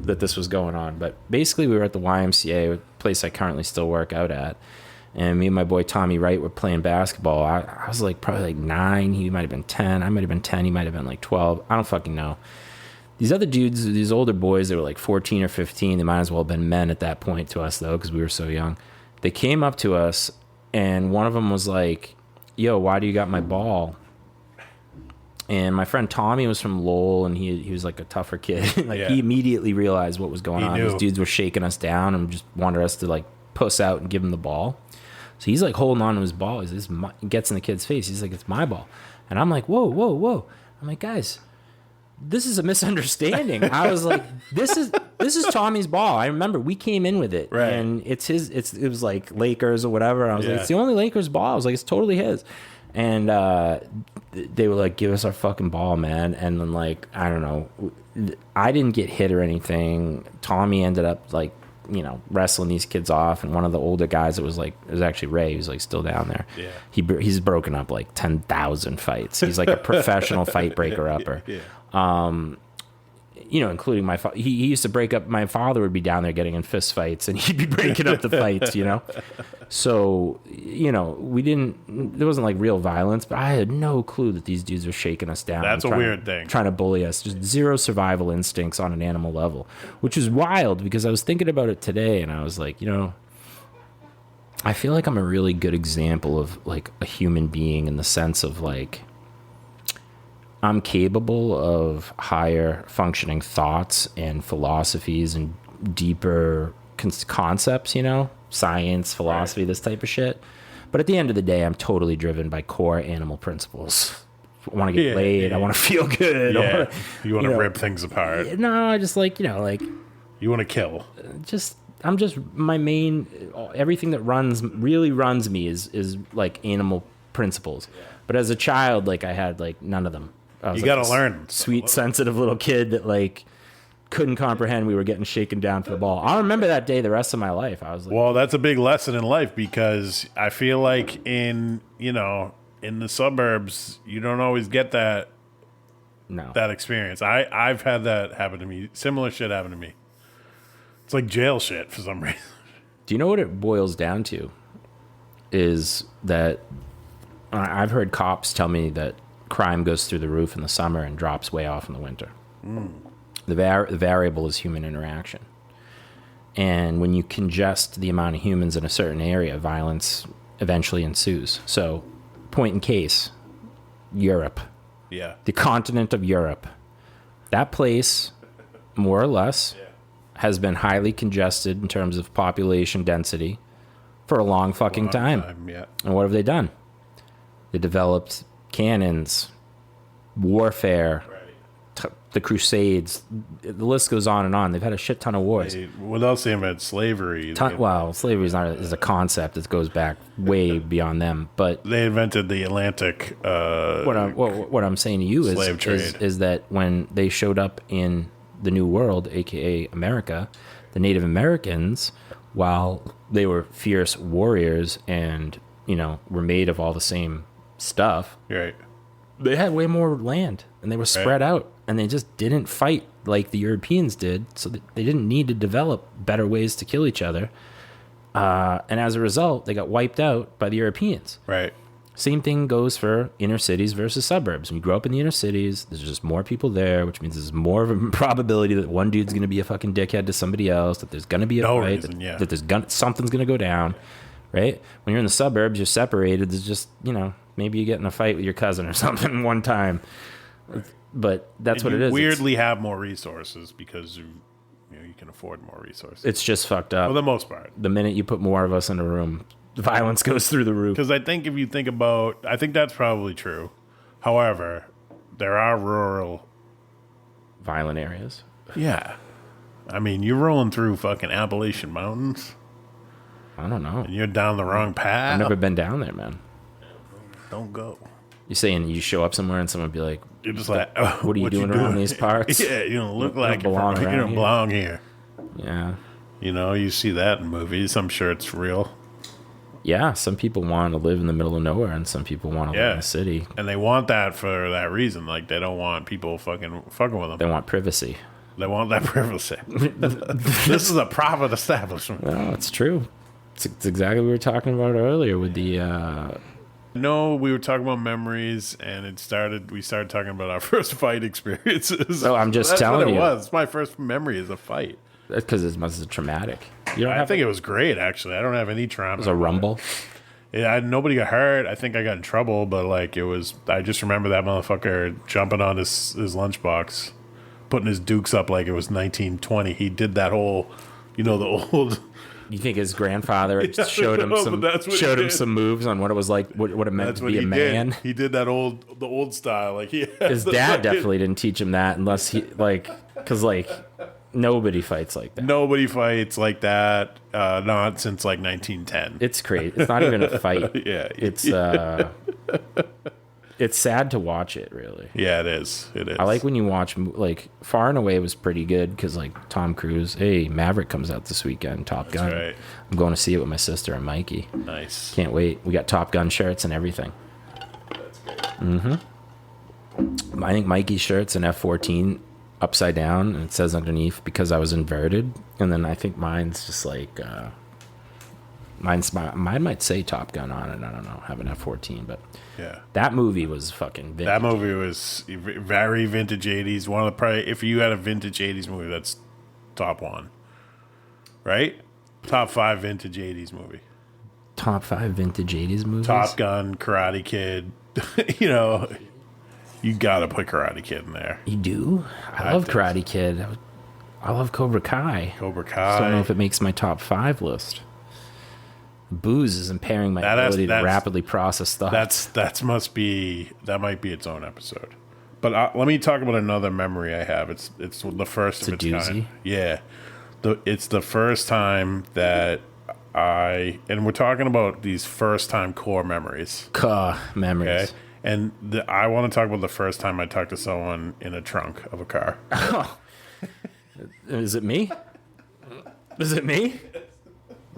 that this was going on. But basically, we were at the YMCA, a place I currently still work out at. And me and my boy Tommy Wright were playing basketball. I was like probably like 9. He might have been 10. I might have been 10. He might have been like 12. I don't fucking know. These other dudes, these older boys, they were like 14 or 15. They might as well have been men at that point to us, though, because we were so young. They came up to us, and one of them was like, yo, why do you got my ball? And my friend Tommy was from Lowell, and he was like a tougher kid. He immediately realized what was going on. These dudes were shaking us down and just wanted us to like puss out and give him the ball. So he's like holding on to his ball. He gets in the kid's face. He's like, it's my ball. And I'm like, whoa. I'm like, guys, this is a misunderstanding. I was like, this is Tommy's ball. I remember we came in with it. Right. And it was like Lakers or whatever. I was like, it's the only Lakers ball. I was like, it's totally his. And they were like, give us our fucking ball, man. And then like, I don't know. I didn't get hit or anything. Tommy ended up like, wrestling these kids off, and one of the older guys, it was actually Ray, he was like still down there. Yeah, he's broken up like 10,000 fights. He's like a professional fight breaker upper. Including my father. He used to break up. My father would be down there getting in fist fights, and he'd be breaking up the fights. So we didn't. There wasn't like real violence, but I had no clue that these dudes were shaking us down. That's a weird thing. Trying to bully us. Just zero survival instincts on an animal level, which is wild because I was thinking about it today, and I was like, I feel like I'm a really good example of like a human being in the sense of like, I'm capable of higher functioning thoughts and philosophies and deeper concepts, science, philosophy, this type of shit. But at the end of the day, I'm totally driven by core animal principles. I want to get laid. I want to feel good. You want to rip things apart. No, I just like, you want to kill. I'm just my main, everything that really runs me is like animal principles. But as a child, like I had like none of them. You got to learn. Sweet, sensitive little kid that like couldn't comprehend we were getting shaken down for the ball. I'll remember that day the rest of my life. I was like, well, that's a big lesson in life because I feel like in the suburbs, you don't always get that experience. I've had that happen to me. Similar shit happened to me. It's like jail shit for some reason. Do you know what it boils down to? Is that I've heard cops tell me that crime goes through the roof in the summer and drops way off in the winter. The variable is human interaction. And when you congest the amount of humans in a certain area, violence eventually ensues. So point in case, Europe, Yeah. the continent of Europe. That place, more or less, has been highly congested in terms of population density for a long fucking time. Yeah. And what have they done? They developed cannons, warfare, the Crusades. The list goes on and on. They've had a shit ton of wars. What else they invented? Slavery. Well, slavery is a concept that goes back way beyond them. But They invented the Atlantic. what I'm saying to you slave trade. is that when they showed up in the New World, aka America, the Native Americans, while they were fierce warriors and were made of all the same stuff, Right. they had way more land and they were spread out, and they just didn't fight like the Europeans did, so they didn't need to develop better ways to kill each other, and as a result they got wiped out by the Europeans. Right. Same thing goes for inner cities versus suburbs. When you grow up in the inner cities, there's just more people there, which means there's more of a probability that one dude's going to be a fucking dickhead to somebody else, that there's going to be a fight, that there's something's going to go down, right? When you're in the suburbs, you're separated. There's just, maybe you get in a fight with your cousin or something one time. Right. But that's what it is. Weirdly have more resources because you can afford more resources. It's just fucked up. For the most part. The minute you put more of us in a room, violence goes through the roof. Because I think if you think about, I think that's probably true. However, there are rural violent areas. Yeah. I mean, you're rolling through fucking Appalachian Mountains. I don't know. And you're down the wrong path. I've never been down there, man. Don't go. You're saying you show up somewhere and someone be like, you're just like, what are you doing around these parts? Yeah, you don't look like you belong don't belong here. Yeah. You see that in movies. I'm sure it's real. Yeah, some people want to live in the middle of nowhere, and some people want to live in a city. And they want that for that reason. Like, they don't want people fucking with them. They want privacy. They want that privacy. This is a profit establishment. No, it's true. It's exactly what we were talking about earlier with the... No, we were talking about memories, and we started talking about our first fight experiences. Oh, I'm just telling you. That's what it was. My first memory is a fight. That's because it was traumatic. I think it was great, actually. I don't have any trauma. It was a rumble. Nobody got hurt. I think I got in trouble, but I just remember that motherfucker jumping on his lunchbox, putting his dukes up like it was 1920. He did that whole, the old... You think his grandfather showed him some moves on what it was like, what it meant to be a man? He did the old style. Like his dad definitely didn't teach him that, unless because nobody fights like that. Nobody fights like that. Not since 1910. It's crazy. It's not even a fight. Yeah. It's sad to watch it, really. Yeah, it is. It is. I like when you watch, Far and Away was pretty good because, Tom Cruise, hey, Maverick comes out this weekend, Top Gun. That's right. I'm going to see it with my sister and Mikey. Nice. Can't wait. We got Top Gun shirts and everything. That's good. Mm-hmm. I think Mikey's shirt's an F-14 upside down, and it says underneath, because I was inverted. And then I think mine's just mine might say Top Gun on it. I don't know. Have an F-14, but yeah, that movie was fucking vintage. That movie was very vintage 80s. One of the probably, if you had a vintage 80s movie, that's top one, right? Top 5 vintage 80s movie. Top 5 vintage 80s movies. Top Gun, Karate Kid. You gotta put Karate Kid in there. You do? I love Karate Kid. I love Cobra Kai. Cobra Kai. I don't know if it makes my top 5 list. Booze is impairing my ability to rapidly process thoughts. That might be its own episode. But let me talk about another memory I have. It's the first of its kind. Yeah, it's the first time that and we're talking about these first time core memories. Memories. Okay? And I want to talk about the first time I talked to someone in a trunk of a car. Oh. Is it me? Is it me?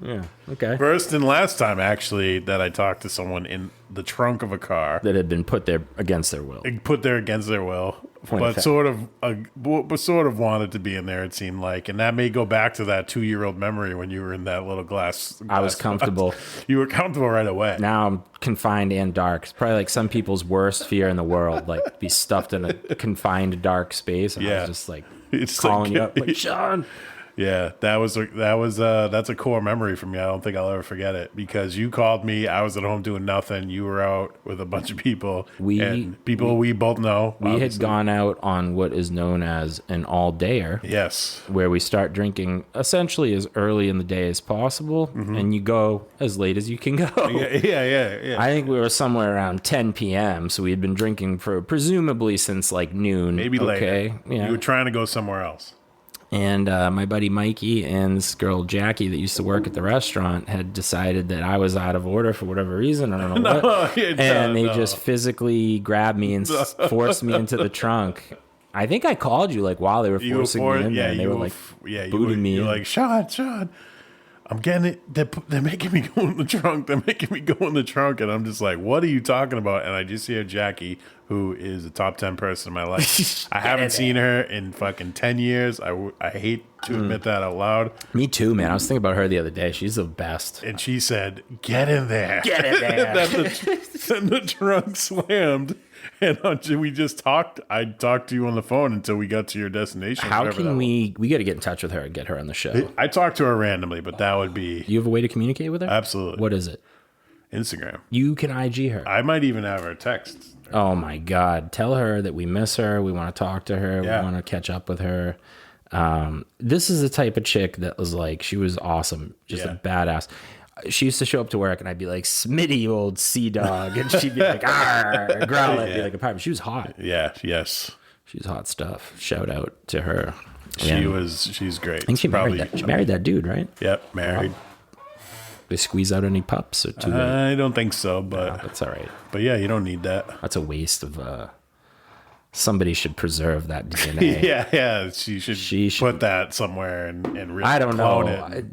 Yeah, okay. First and last time, actually, that I talked to someone in the trunk of a car. That had been put there against their will. Put there against their will. But sort of wanted to be in there, it seemed like. And that may go back to that 2-year-old memory when you were in that little glass I was comfortable. You were comfortable right away. Now I'm confined and dark. It's probably like some people's worst fear in the world, be stuffed in a confined, dark space. And I was just it's calling you up, Sean. Yeah, that's a core memory for me. I don't think I'll ever forget it because you called me. I was at home doing nothing. You were out with a bunch of people. We both know. We had gone out on what is known as an all-dayer. Yes. Where we start drinking essentially as early in the day as possible, and you go as late as you can go. Yeah. I think we were somewhere around 10 p.m., so we had been drinking for presumably since like noon. Maybe later. Yeah. You were trying to go somewhere else. And my buddy Mikey and this girl Jackie that used to work at the restaurant had decided that I was out of order for whatever reason. I don't know what. And they just physically grabbed me and forced me into the trunk. I think I called you like while they were forcing me in there. And they were like booting me. You're like, Sean, I'm getting it. They're making me go in the trunk. And I'm just like, what are you talking about? And I just hear Jackie, who is a top 10 person in my life. I haven't seen her in fucking 10 years. I hate to admit that out loud. Me too, man. I was thinking about her the other day. She's the best. And she said, get in there. Get in there. Then the trunk slammed. And we just talked. I talked to you on the phone until we got to your destination. How can we got to get in touch with her and get her on the show. I talked to her randomly, but that would be... You have a way to communicate with her? Absolutely. What is it? Instagram. You can IG her. I might even have her text. Oh my God. Tell her that we miss her. We want to talk to her. Yeah. We want to catch up with her. This is the type of chick that was like, she was awesome. Just a badass. She used to show up to work and I'd be like, Smitty, you old sea dog. And she'd be like, arr, growl at me like a pirate. She was hot. Yeah, yes. She's hot stuff. Shout out to her. She's great. I think she married that dude, right? Yep, married. They squeeze out any pups or too late? I don't think so, but that's all right. But yeah, you don't need that. That's a waste of somebody should preserve that DNA. yeah. She should put that somewhere and really I don't know. it.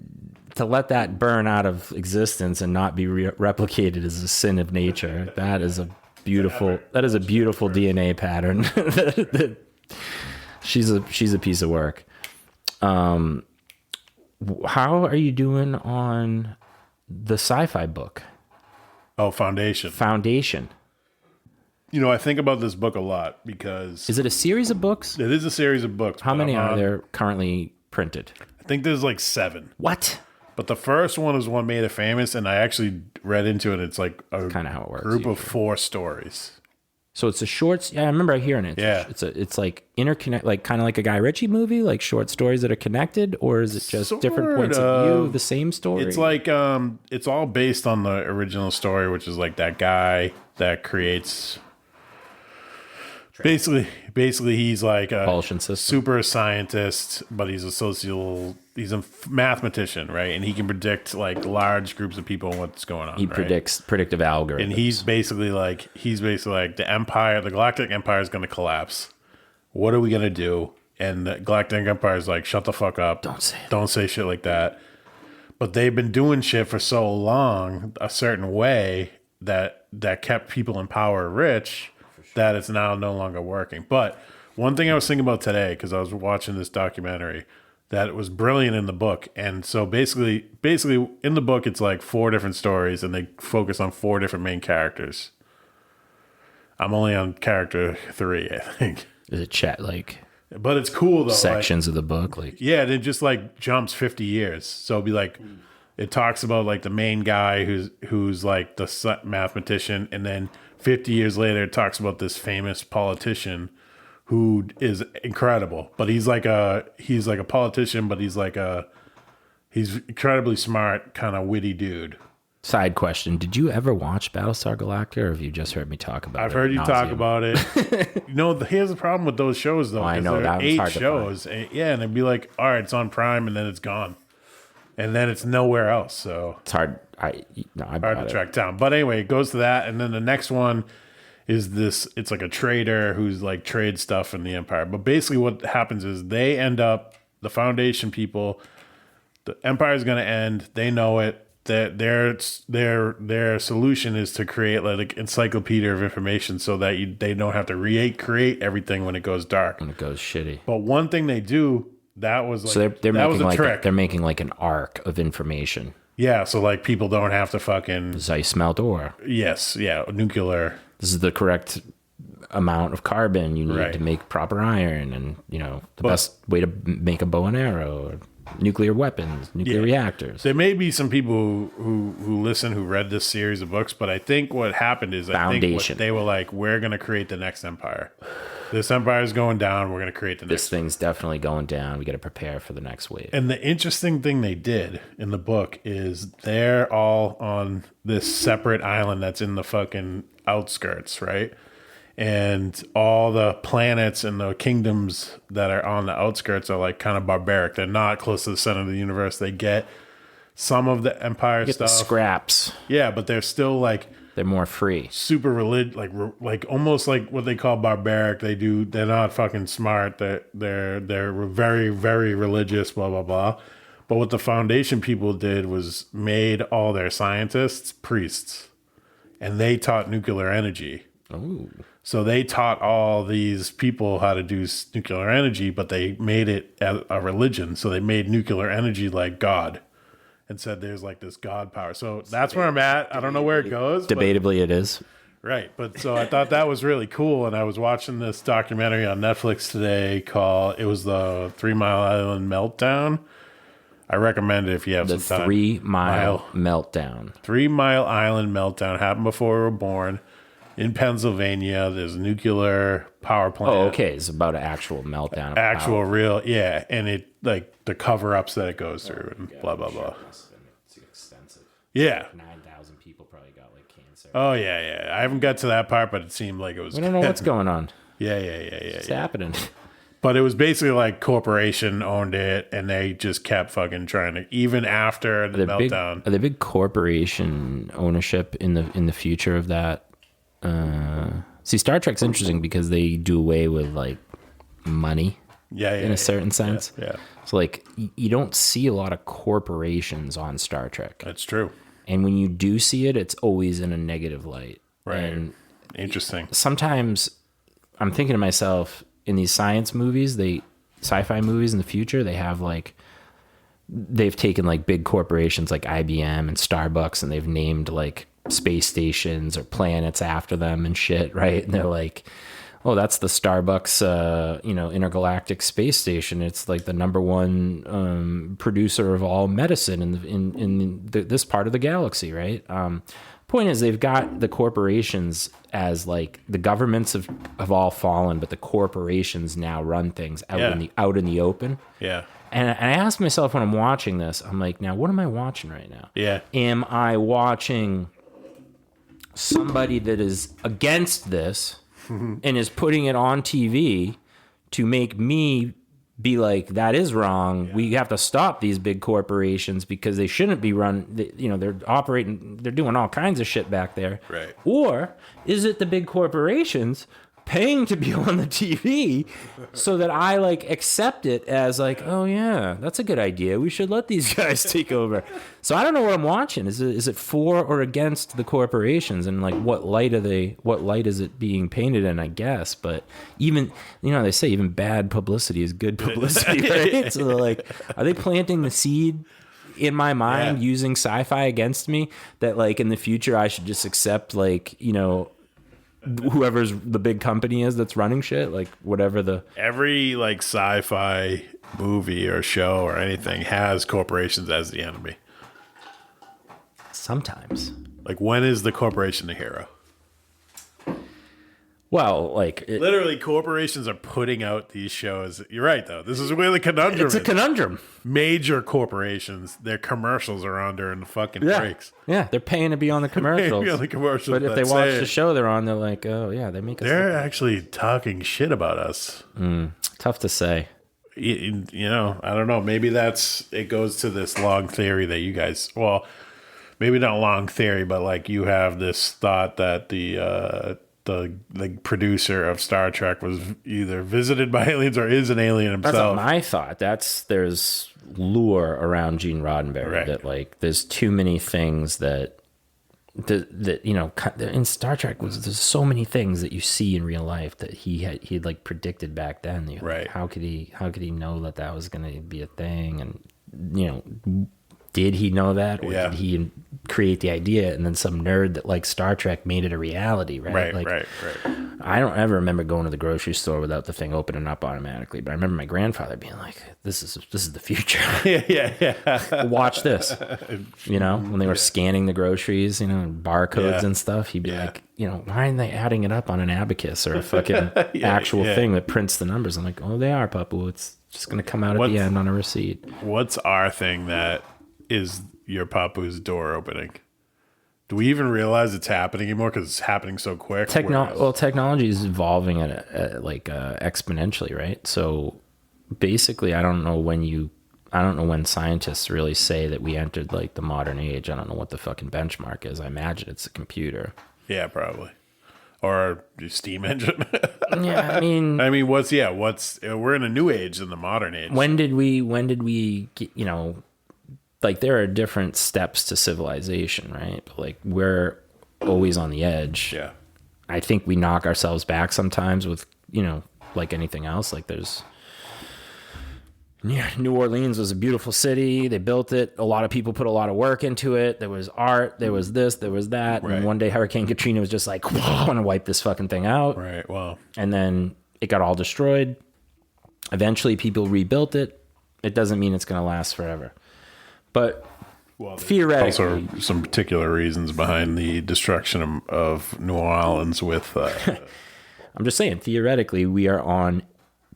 To let that burn out of existence and not be replicated is a sin of nature. That is a beautiful DNA pattern. She's a piece of work. How are you doing on the sci-fi book? Oh, Foundation. You know, I think about this book a lot because... Is it a series of books? It is a series of books. How many are there currently printed? I think there's like 7. What? But the first one is one made it famous, and I actually read into it. It's like a kind of how it works, group of 4 stories. So it's a shorts. Yeah, I remember hearing it. Yeah, it's like interconnect, like kind of like a Guy Ritchie movie, like short stories that are connected, or is it just different points of view of the same story? It's like it's all based on the original story, which is like that guy that creates. Basically, he's like a super scientist, but he's a mathematician, right? And he can predict like large groups of people and what's going on. He predicts predictive algorithms. And he's basically like the Empire, the Galactic Empire is going to collapse. What are we going to do? And the Galactic Empire is like, shut the fuck up. Don't say shit like that. But they've been doing shit for so long, a certain way that kept people in power rich. That it's now no longer working. But one thing I was thinking about today, because I was watching this documentary, that was brilliant in the book. And so basically in the book, it's like 4 different stories, and they focus on 4 different main characters. I'm only on character 3, I think. Is it chat like? But it's cool though. Sections of the book, like yeah, it just like jumps 50 years. So it'll be like. It talks about like the main guy who's like the mathematician, and then 50 years later it talks about this famous politician who is incredible. But he's like a politician, but he's incredibly smart, kind of witty dude. Side question: did you ever watch Battlestar Galactica, or have you just heard me talk about it? I've heard you talk about it. Here's the problem with those shows though. I know that 8 shows, and it'd be like, all right, it's on Prime, and then it's gone. And then it's nowhere else, so it's hard. Hard to track down. But anyway, it goes to that, and then the next one is this. It's like a trader who's like trades stuff in the Empire. But basically, what happens is they end up the Foundation people. The Empire is going to end. They know it. That their solution is to create like Encyclopedia of Information, so that they don't have to create everything when it goes dark. When it goes shitty. But one thing they do. That was like, so they're making like trick. They're making like an arc of information. Yeah, so like people don't have to fucking Zeiss melt ore. Yes, yeah, nuclear. This is the correct amount of carbon you need to make proper iron, and the best way to make a bow and arrow. nuclear weapons, nuclear reactors. There may be some people who listen who read this series of books, but I think what happened is they were like, we're going to create the next empire. This empire is going down. We're going to create the next. This thing's definitely going down. We got to prepare for the next wave. And the interesting thing they did in the book is they're all on this separate island that's in the fucking outskirts, right? And all the planets and the kingdoms that are on the outskirts are like kind of barbaric. They're not close to the center of the universe. They get some of the empire stuff. The scraps. Yeah, but they're still like... They're more free. Super religious, like almost like what they call barbaric. They're not fucking smart. They're very, very religious, blah, blah, blah. But what the Foundation people did was made all their scientists priests. And they taught nuclear energy. Oh. So they taught all these people how to do nuclear energy, but they made it a religion. So they made nuclear energy like God. And said there's like this God power. So that's where I'm at. I don't know where it goes. Debatably it is. Right. But so I thought that was really cool. And I was watching this documentary on Netflix today it was the 3 Mile Island Meltdown. I recommend it if you have some time. The 3 Mile Meltdown. 3 Mile Island Meltdown happened before we were born. In Pennsylvania, there's a nuclear power plant. Oh, okay. It's about an actual meltdown. Real, yeah. And it, like, the cover-ups that it goes through and blah, blah, blah. It's extensive. Yeah. 9,000 people probably got, like, cancer. Oh, yeah. I haven't got to that part, but it seemed like it was... We don't know what's going on. Yeah. It's happening. But it was basically like corporation owned it, and they just kept fucking trying to, even after the meltdown. Are there big corporation ownership in the future of that? See, Star Trek's interesting because they do away with like money, in a certain sense. Yeah. So like you don't see a lot of corporations on Star Trek. That's true. And when you do see it, it's always in a negative light. Right. And interesting. Sometimes I'm thinking to myself, in these science movies, sci-fi movies in the future, they've taken like big corporations like IBM and Starbucks, and they've named like space stations or planets after them and shit, right? And they're like, oh, that's the Starbucks, intergalactic space station. It's like the number one producer of all medicine in this part of the galaxy, right? Point is, they've got the corporations as like the governments have all fallen, but the corporations now run things out in the open. Yeah. And I ask myself when I'm watching this, I'm like, now what am I watching right now? Yeah. Am I watching somebody that is against this and is putting it on TV to make me be like, that is wrong. Yeah. We have to stop these big corporations because they shouldn't be run. They're operating, they're doing all kinds of shit back there. Right. Or is it the big corporations paying to be on the TV so that I like accept it as like, oh yeah, that's a good idea. We should let these guys take over. So I don't know what I'm watching. Is it for or against the corporations, and like what light is it being painted in, I guess. But even, they say even bad publicity is good publicity, right? So like, are they planting the seed in my mind using sci-fi against me that like in the future I should just accept like, whoever's the big company is that's running shit, like whatever every like sci-fi movie or show or anything has corporations as the enemy. Sometimes. Like, when is the corporation the hero? Well, like literally, corporations are putting out these shows. You're right, though. This is where the conundrum is. It's a conundrum. Major corporations, their commercials are on during the fucking breaks. Yeah, they're paying to be on the commercials. But if they watch the show they're on, they're like, oh yeah, they make us. They're actually talking shit about us. Tough to say. I don't know. Maybe it goes to this long theory that you guys. Well, maybe not long theory, but like you have this thought that the producer of Star Trek was either visited by aliens or is an alien himself. That's not my thought. There's lure around Gene Roddenberry that like there's too many things that in Star Trek there's so many things that you see in real life that he'd like predicted back then. Right. How could he know that was going to be a thing? And did he know that, or did he create the idea and then some nerd that likes Star Trek made it a reality, right? Right. I don't ever remember going to the grocery store without the thing opening up automatically, but I remember my grandfather being like, this is the future. Yeah. Watch this. When they were scanning the groceries, barcodes and stuff, he'd be like, why aren't they adding it up on an abacus or a fucking actual thing that prints the numbers? I'm like, oh, they are, Papu. It's just going to come out at the end on a receipt. What's our thing that is your Papu's door opening? Do we even realize it's happening anymore because it's happening so quick? Technology is evolving at exponentially, right? So basically, I don't know when scientists really say that we entered like the modern age. I don't know what the fucking benchmark is. I imagine it's a computer. Yeah, probably. Or a steam engine. Yeah, I mean, we're in a new age than the modern age. When did we get, like there are different steps to civilization, right? But like we're always on the edge. Yeah. I think we knock ourselves back sometimes with, like anything else. Like New Orleans was a beautiful city. They built it. A lot of people put a lot of work into it. There was art. There was this. There was that. Right. And one day Hurricane Katrina was just like, I want to wipe this fucking thing out. Right. Wow. And then it got all destroyed. Eventually people rebuilt it. It doesn't mean it's going to last forever. But theoretically, also some particular reasons behind the destruction of New Orleans with. I'm just saying, theoretically, we are on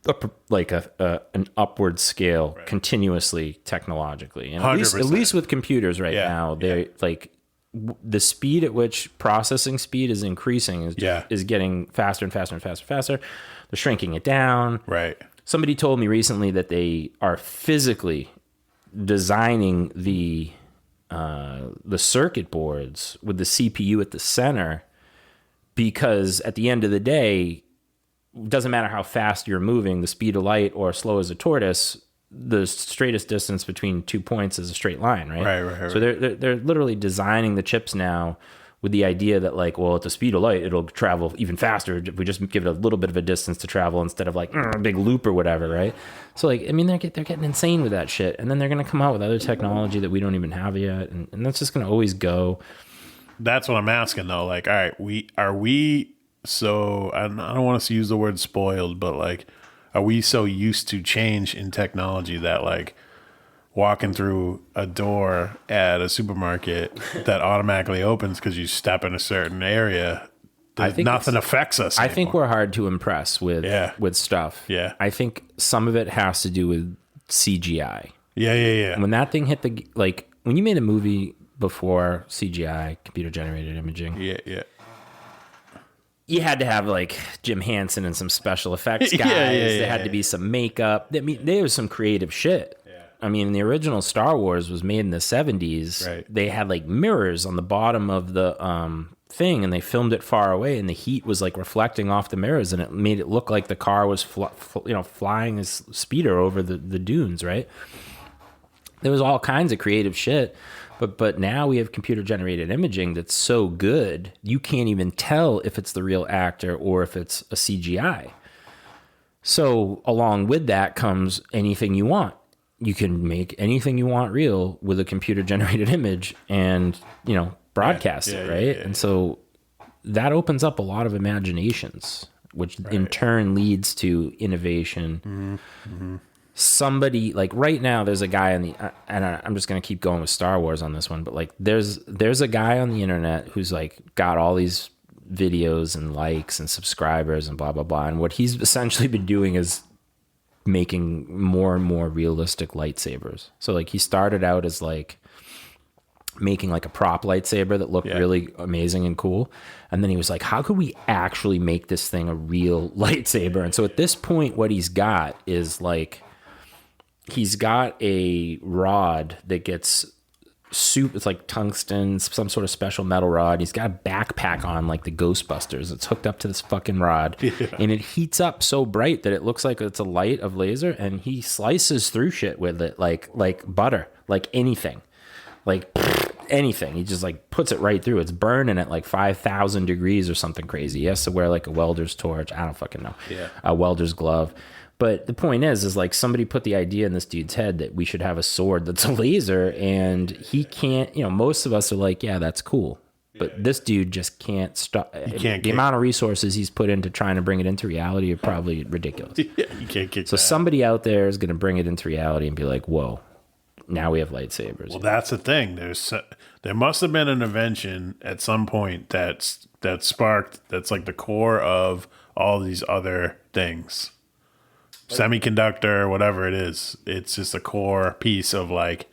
an upward scale continuously technologically, and at least with computers now, they like the speed at which processing speed is increasing is getting faster and faster and faster and faster. They're shrinking it down. Right. Somebody told me recently that they are physically designing the circuit boards with the CPU at the center, because at the end of the day, it doesn't matter how fast you're moving, the speed of light or slow as a tortoise, the straightest distance between 2 points is a straight line, right? Right. So they're literally designing the chips now with the idea that like, well, at the speed of light, it'll travel even faster if we just give it a little bit of a distance to travel instead of like a big loop or whatever, right? So like, I mean, they're getting insane with that shit. And then they're going to come out with other technology that we don't even have yet. And that's just going to always go. That's what I'm asking though. Like, all right, so I don't want us to use the word spoiled, but like, are we so used to change in technology that like walking through a door at a supermarket that automatically opens because you step in a certain area, nothing affects us anymore? I think we're hard to impress with stuff. Yeah. I think some of it has to do with CGI. Yeah. When that thing hit when you made a movie before CGI, computer generated imaging. Yeah. You had to have like Jim Henson and some special effects guys. There had to be some makeup. I mean, there was some creative shit. I mean, the original Star Wars was made in the 70s. Right. They had like mirrors on the bottom of the thing, and they filmed it far away, and the heat was like reflecting off the mirrors, and it made it look like the car was flying his speeder over the dunes, right? There was all kinds of creative shit. But now we have computer generated imaging that's so good, you can't even tell if it's the real actor or if it's a CGI. So along with that comes anything you want. You can make anything you want real with a computer generated image and, broadcast it, right? Yeah. And so that opens up a lot of imaginations, which in turn leads to innovation. Mm-hmm. Somebody like right now, there's a guy on I'm just going to keep going with Star Wars on this one, but like there's a guy on the internet who's like got all these videos and likes and subscribers and blah, blah, blah. And what he's essentially been doing is making more and more realistic lightsabers. So like he started out as like making like a prop lightsaber that looked really amazing and cool. And then he was like, how could we actually make this thing a real lightsaber? And so at this point, what he's got is like, he's got a rod that gets it's like tungsten, some sort of special metal rod. He's got a backpack on like the Ghostbusters. It's hooked up to this fucking rod and it heats up so bright that it looks like it's a light of laser, and he slices through shit with it like butter, like anything. He just like puts it right through. It's burning at like 5,000 degrees or something crazy. He has to wear like a welder's torch. I don't fucking know. A welder's glove. But the point is like somebody put the idea in this dude's head that we should have a sword that's a laser, and he can't, most of us are like, yeah, that's cool. But this dude just can't stop. The amount of resources he's put into trying to bring it into reality are probably ridiculous. Yeah, you can't kick so that. Somebody out there is going to bring it into reality and be like, whoa, now we have lightsabers. Well, that's the thing. There must have been an invention at some point that sparked, that's like the core of all these other things. Semiconductor, whatever it is. It's just a core piece of like,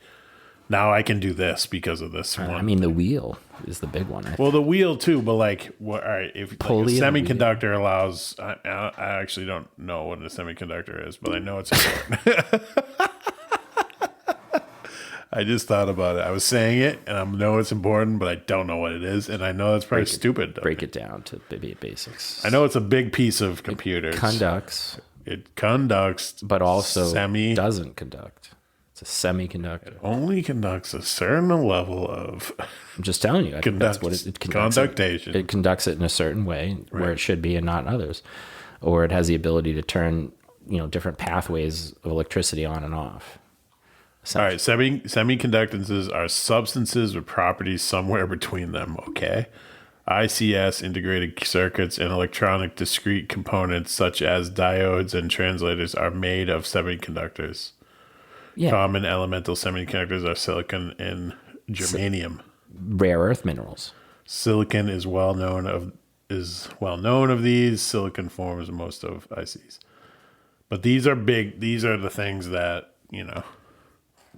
now I can do this because of this one. I mean, the wheel is the big one. Well, the wheel too, but like, all right, if like a semiconductor allows, I actually don't know what a semiconductor is, but I know it's important. I just thought about it. I was saying it, and I know it's important, but I don't know what it is, and I know it's probably stupid. Break it down to basics. I know it's a big piece of computers. It conducts, but also doesn't conduct. It's a semiconductor. It only conducts a certain level of. I'm just telling you. I think that's what it conducts. Conductation. It conducts it in a certain way where it should be and not in others, or it has the ability to turn different pathways of electricity on and off. All right, semiconductors are substances with properties somewhere between them. Okay. ICS, integrated circuits, and electronic discrete components such as diodes and translators are made of semiconductors. Yeah. Common elemental semiconductors are silicon and germanium. Rare earth minerals. Silicon is well known of these. Silicon forms most of ICs. But these are big. These are the things that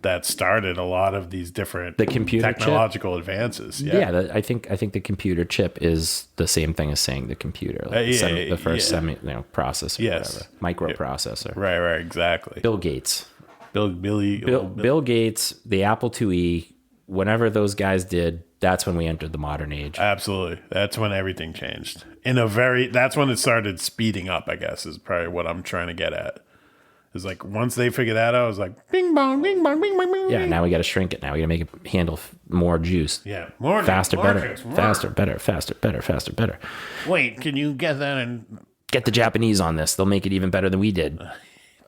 that started a lot of these different technological advances. Yeah, I think the computer chip is the same thing as saying the computer, like the first processor, whatever, microprocessor. Right, exactly. Bill Gates. Bill Gates, the Apple IIe, whenever those guys did, that's when we entered the modern age. Absolutely. That's when everything changed. That's when it started speeding up, I guess, is probably what I'm trying to get at. It's like once they figured that out, I was like, bing bong, bing bong, bing bong, bing. Yeah, now we got to shrink it. Now we got to make it handle more juice. Yeah, faster, better. Faster, better, faster, better, faster, better. Wait, can you get that and get the Japanese on this? They'll make it even better than we did.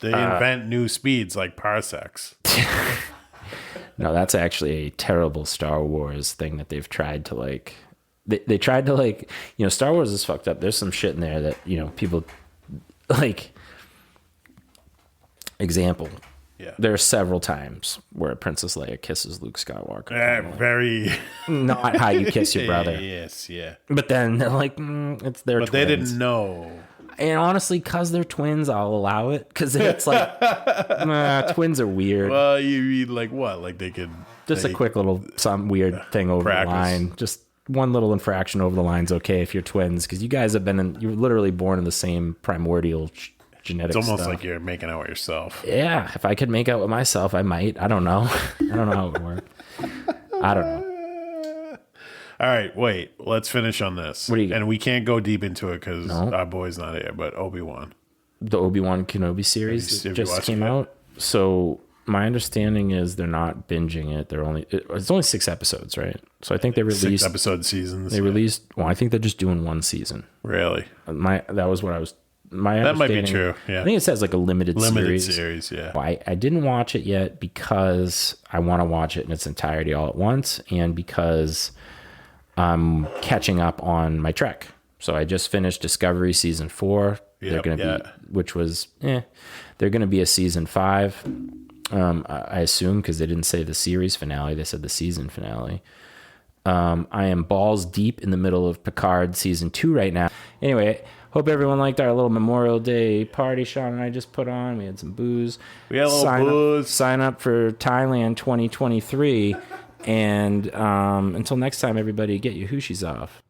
They invent new speeds like parsecs. No, that's actually a terrible Star Wars thing that they've tried to like. They tried to like, Star Wars is fucked up. There's some shit in there that people like. Example. Yeah. There are several times where Princess Leia kisses Luke Skywalker. Very not how you kiss your brother. Yes, yeah. But then they're like, it's their twins. But they didn't know. And honestly, because they're twins, I'll allow it. Because it's like, twins are weird. Well, you mean like what? Like they could just a quick little some weird thing over the line. Just one little infraction over the line's okay if you're twins, because you guys have you're literally born in the same primordial genetic It's almost stuff. like you're making out with yourself. Yeah, if I could make out with myself, I might. I don't know. I don't know how it would work. I don't know. All right, wait. Let's finish on this. What do you got? And we can't go deep into it because our boy's not here, but Obi-Wan. The Obi-Wan Kenobi series just came out. So my understanding is they're not binging it. It's only 6 episodes, right? So I think they released 6-episode seasons. They released. Well, I think they're just doing one season. Really? That was what I was. That might be true. Yeah. I think it says like a limited series. Yeah. Well, I didn't watch it yet because I want to watch it in its entirety all at once, and because I'm catching up on my Trek. So I just finished Discovery season 4. They're going to be, which was they're going to be a season 5. I assume, because they didn't say the series finale, they said the season finale. I am balls deep in the middle of Picard season 2 right now. Anyway, hope everyone liked our little Memorial Day party Sean and I just put on. We had some booze. We had a little booze. Sign up for Thailand 2023. And until next time, everybody, get your hooshies off.